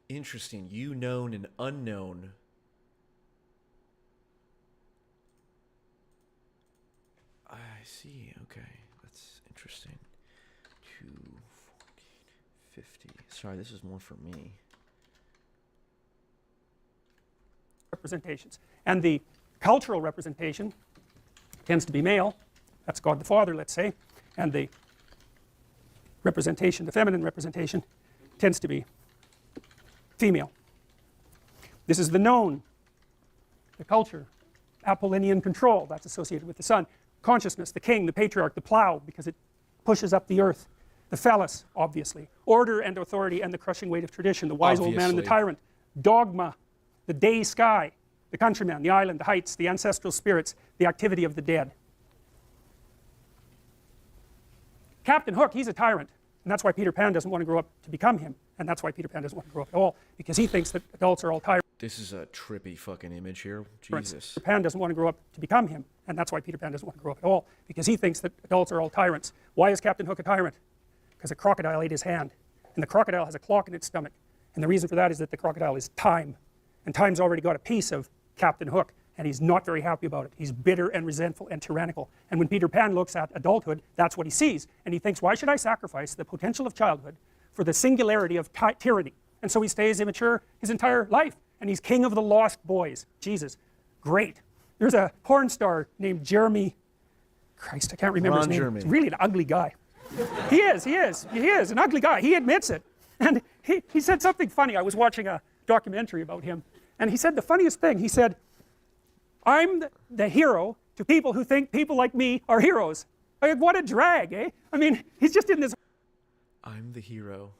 Interesting. You, known, and unknown. I see. Okay. That's interesting. 2, 14, 50. Sorry, this is more for me. Representations. And the cultural representation tends to be male. That's God the Father, let's say. And the representation, the feminine representation, tends to be female. This is the known, the culture, Apollonian control, that's associated with the sun. Consciousness, the king, the patriarch, the plow, because it pushes up the earth. The phallus, obviously. Order and authority and the crushing weight of tradition, the wise old man and the tyrant. Dogma, the day sky, the countryman, the island, the heights, the ancestral spirits, the activity of the dead. Captain Hook, he's a tyrant. And that's why Peter Pan doesn't want to grow up to become him. And that's why Peter Pan doesn't want to grow up at all. Because he thinks that adults are all tyrants. This is a trippy fucking image here. Jesus. Peter Pan doesn't want to grow up to become him. And that's why Peter Pan doesn't want to grow up at all. Because he thinks that adults are all tyrants. Why is Captain Hook a tyrant? Because a crocodile ate his hand. And the crocodile has a clock in its stomach. And the reason for that is that the crocodile is time. And time's already got a piece of Captain Hook. And he's not very happy about it. He's bitter and resentful and tyrannical. And when Peter Pan looks at adulthood, that's what he sees. And he thinks, why should I sacrifice the potential of childhood for the singularity of tyranny? And so he stays immature his entire life. And he's king of the lost boys. Jesus, great. There's a porn star named Jeremy, Christ, I can't remember his name. Jeremy. He's really an ugly guy. He is an ugly guy. He admits it. And he said something funny. I was watching a documentary about him, and he said the funniest thing. He said, I'm the hero to people who think people like me are heroes. Like, what a drag, eh? I mean, he's just in this I'm the hero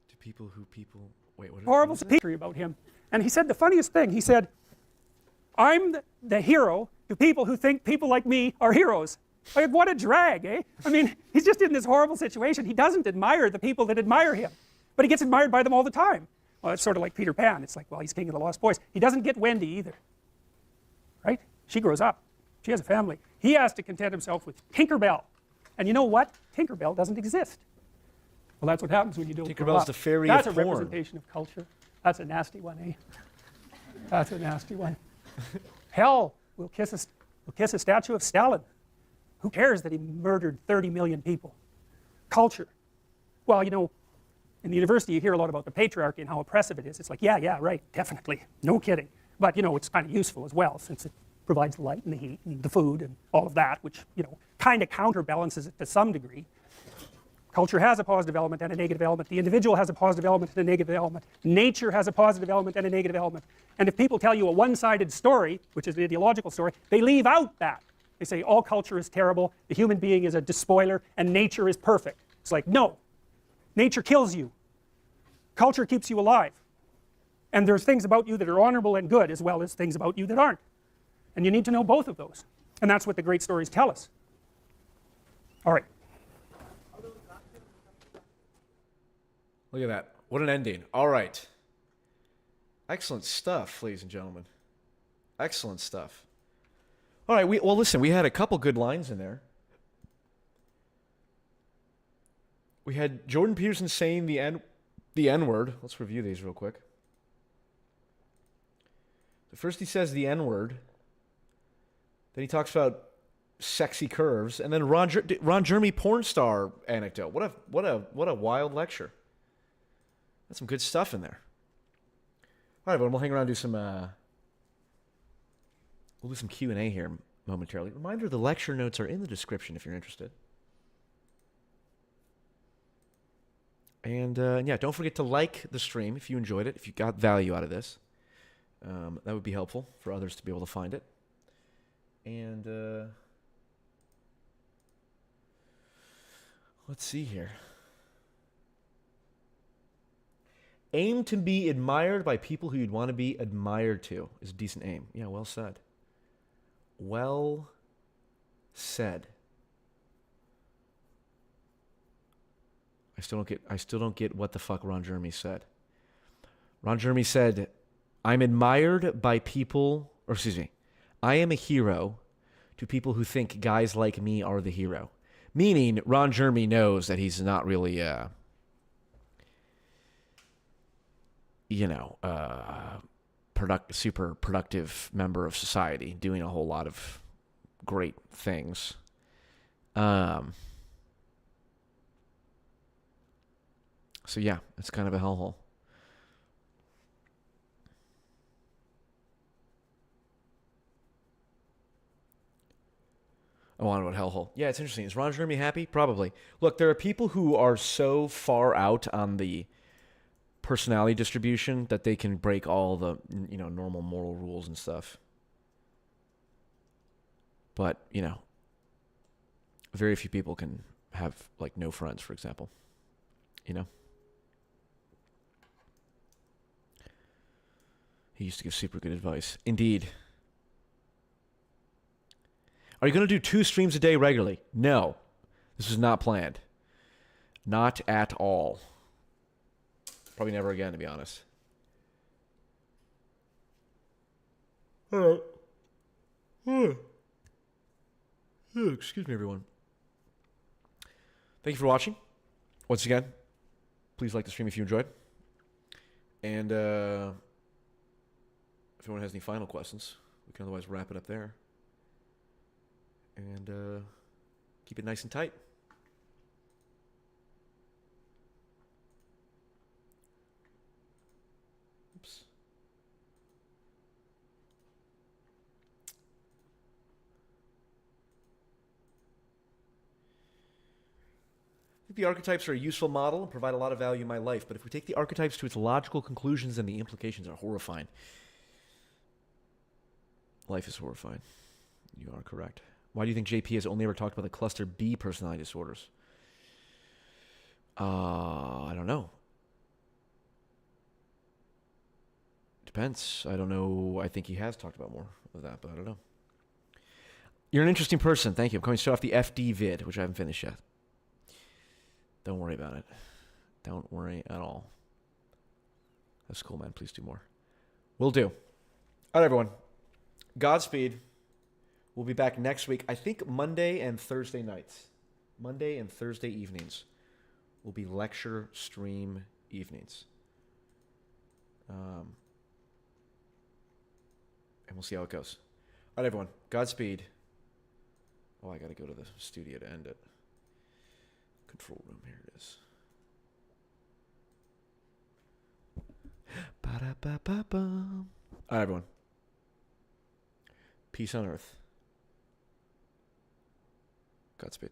to people who people... Wait, what horrible is it? history about him. And he said the funniest thing. He said, I'm the hero to people who think people like me are heroes. Like, what a drag, eh? I mean, he's just in this horrible situation. He doesn't admire the people that admire him, but he gets admired by them all the time. Well, it's sort of like Peter Pan. It's like, well, he's king of the lost boys. He doesn't get Wendy either, right? She grows up. She has a family. He has to content himself with Tinkerbell. And you know what? Tinkerbell doesn't exist. Well, that's what happens when you don't grow Tinkerbell's up. the fairy That's of a porn. representation of culture. That's a nasty one, eh? That's a nasty one. Hell will kiss a statue of Stalin. Who cares that he murdered 30 million people? Culture. Well, you know, in the university you hear a lot about the patriarchy and how oppressive it is. It's like, yeah, right, definitely, no kidding. But, you know, it's kind of useful as well, since it provides the light and the heat and the food and all of that, which, you know, kind of counterbalances it to some degree. Culture has a positive element and a negative element. The individual has a positive element and a negative element. Nature has a positive element and a negative element. And if people tell you a one-sided story, which is an ideological story, they leave out that. They say all culture is terrible, the human being is a despoiler, and nature is perfect. It's like, no. Nature kills you. Culture keeps you alive. And there's things about you that are honorable and good, as well as things about you that aren't. And you need to know both of those. And that's what the great stories tell us. All right. Look at that. What an ending. All right. Excellent stuff, ladies and gentlemen. Excellent stuff. All right. Well, listen, we had a couple good lines in there. We had Jordan Peterson saying the N-word. Let's review these real quick. So first he says the N-word. Then he talks about sexy curves, and then Ron Jeremy porn star anecdote. What a wild lecture. That's some good stuff in there. All right, but we'll hang around and do some. We'll do some Q&A here momentarily. Reminder: the lecture notes are in the description if you're interested. And yeah, don't forget to like the stream if you enjoyed it. If you got value out of this, that would be helpful for others to be able to find it. And let's see here. Aim to be admired by people who you'd want to be admired to is a decent aim. Yeah, well said. Well said. I still don't get what the fuck Ron Jeremy said. Ron Jeremy said, I'm admired by people, or excuse me, I am a hero to people who think guys like me are the hero. Meaning, Ron Jeremy knows that he's not really super productive member of society doing a whole lot of great things. So yeah, it's kind of a hellhole. Oh, on about hellhole. Yeah, it's interesting. Is Ron Jeremy happy? Probably. Look, there are people who are so far out on the personality distribution that they can break all the, normal moral rules and stuff. But, very few people can have, like, no friends, for example. He used to give super good advice. Indeed. Are you going to do 2 streams a day regularly? No. This was not planned. Not at all. Probably never again, to be honest. All right. Excuse me, everyone. Thank you for watching. Once again, please like the stream if you enjoyed. And if anyone has any final questions, we can otherwise wrap it up there. And keep it nice and tight. Oops. the archetypes are a useful model and provide a lot of value in my life, but if we take the archetypes to its logical conclusions, then the implications are horrifying. Life is horrifying. You are correct. Why do you think JP has only ever talked about the cluster B personality disorders? I don't know. Depends. I don't know. I think he has talked about more of that, but I don't know. You're an interesting person. Thank you. I'm coming straight off the FD vid, which I haven't finished yet. Don't worry about it. Don't worry at all. That's cool, man. Please do more. Will do. All right, everyone. Godspeed. We'll be back next week. I think Monday and Thursday nights. Monday and Thursday evenings will be lecture stream evenings. And we'll see how it goes. All right, everyone. Godspeed. Oh, I got to go to the studio to end it. Control room. Here it is. Ba-da-ba-ba-bum. All right, everyone. Peace on earth. Godspeed.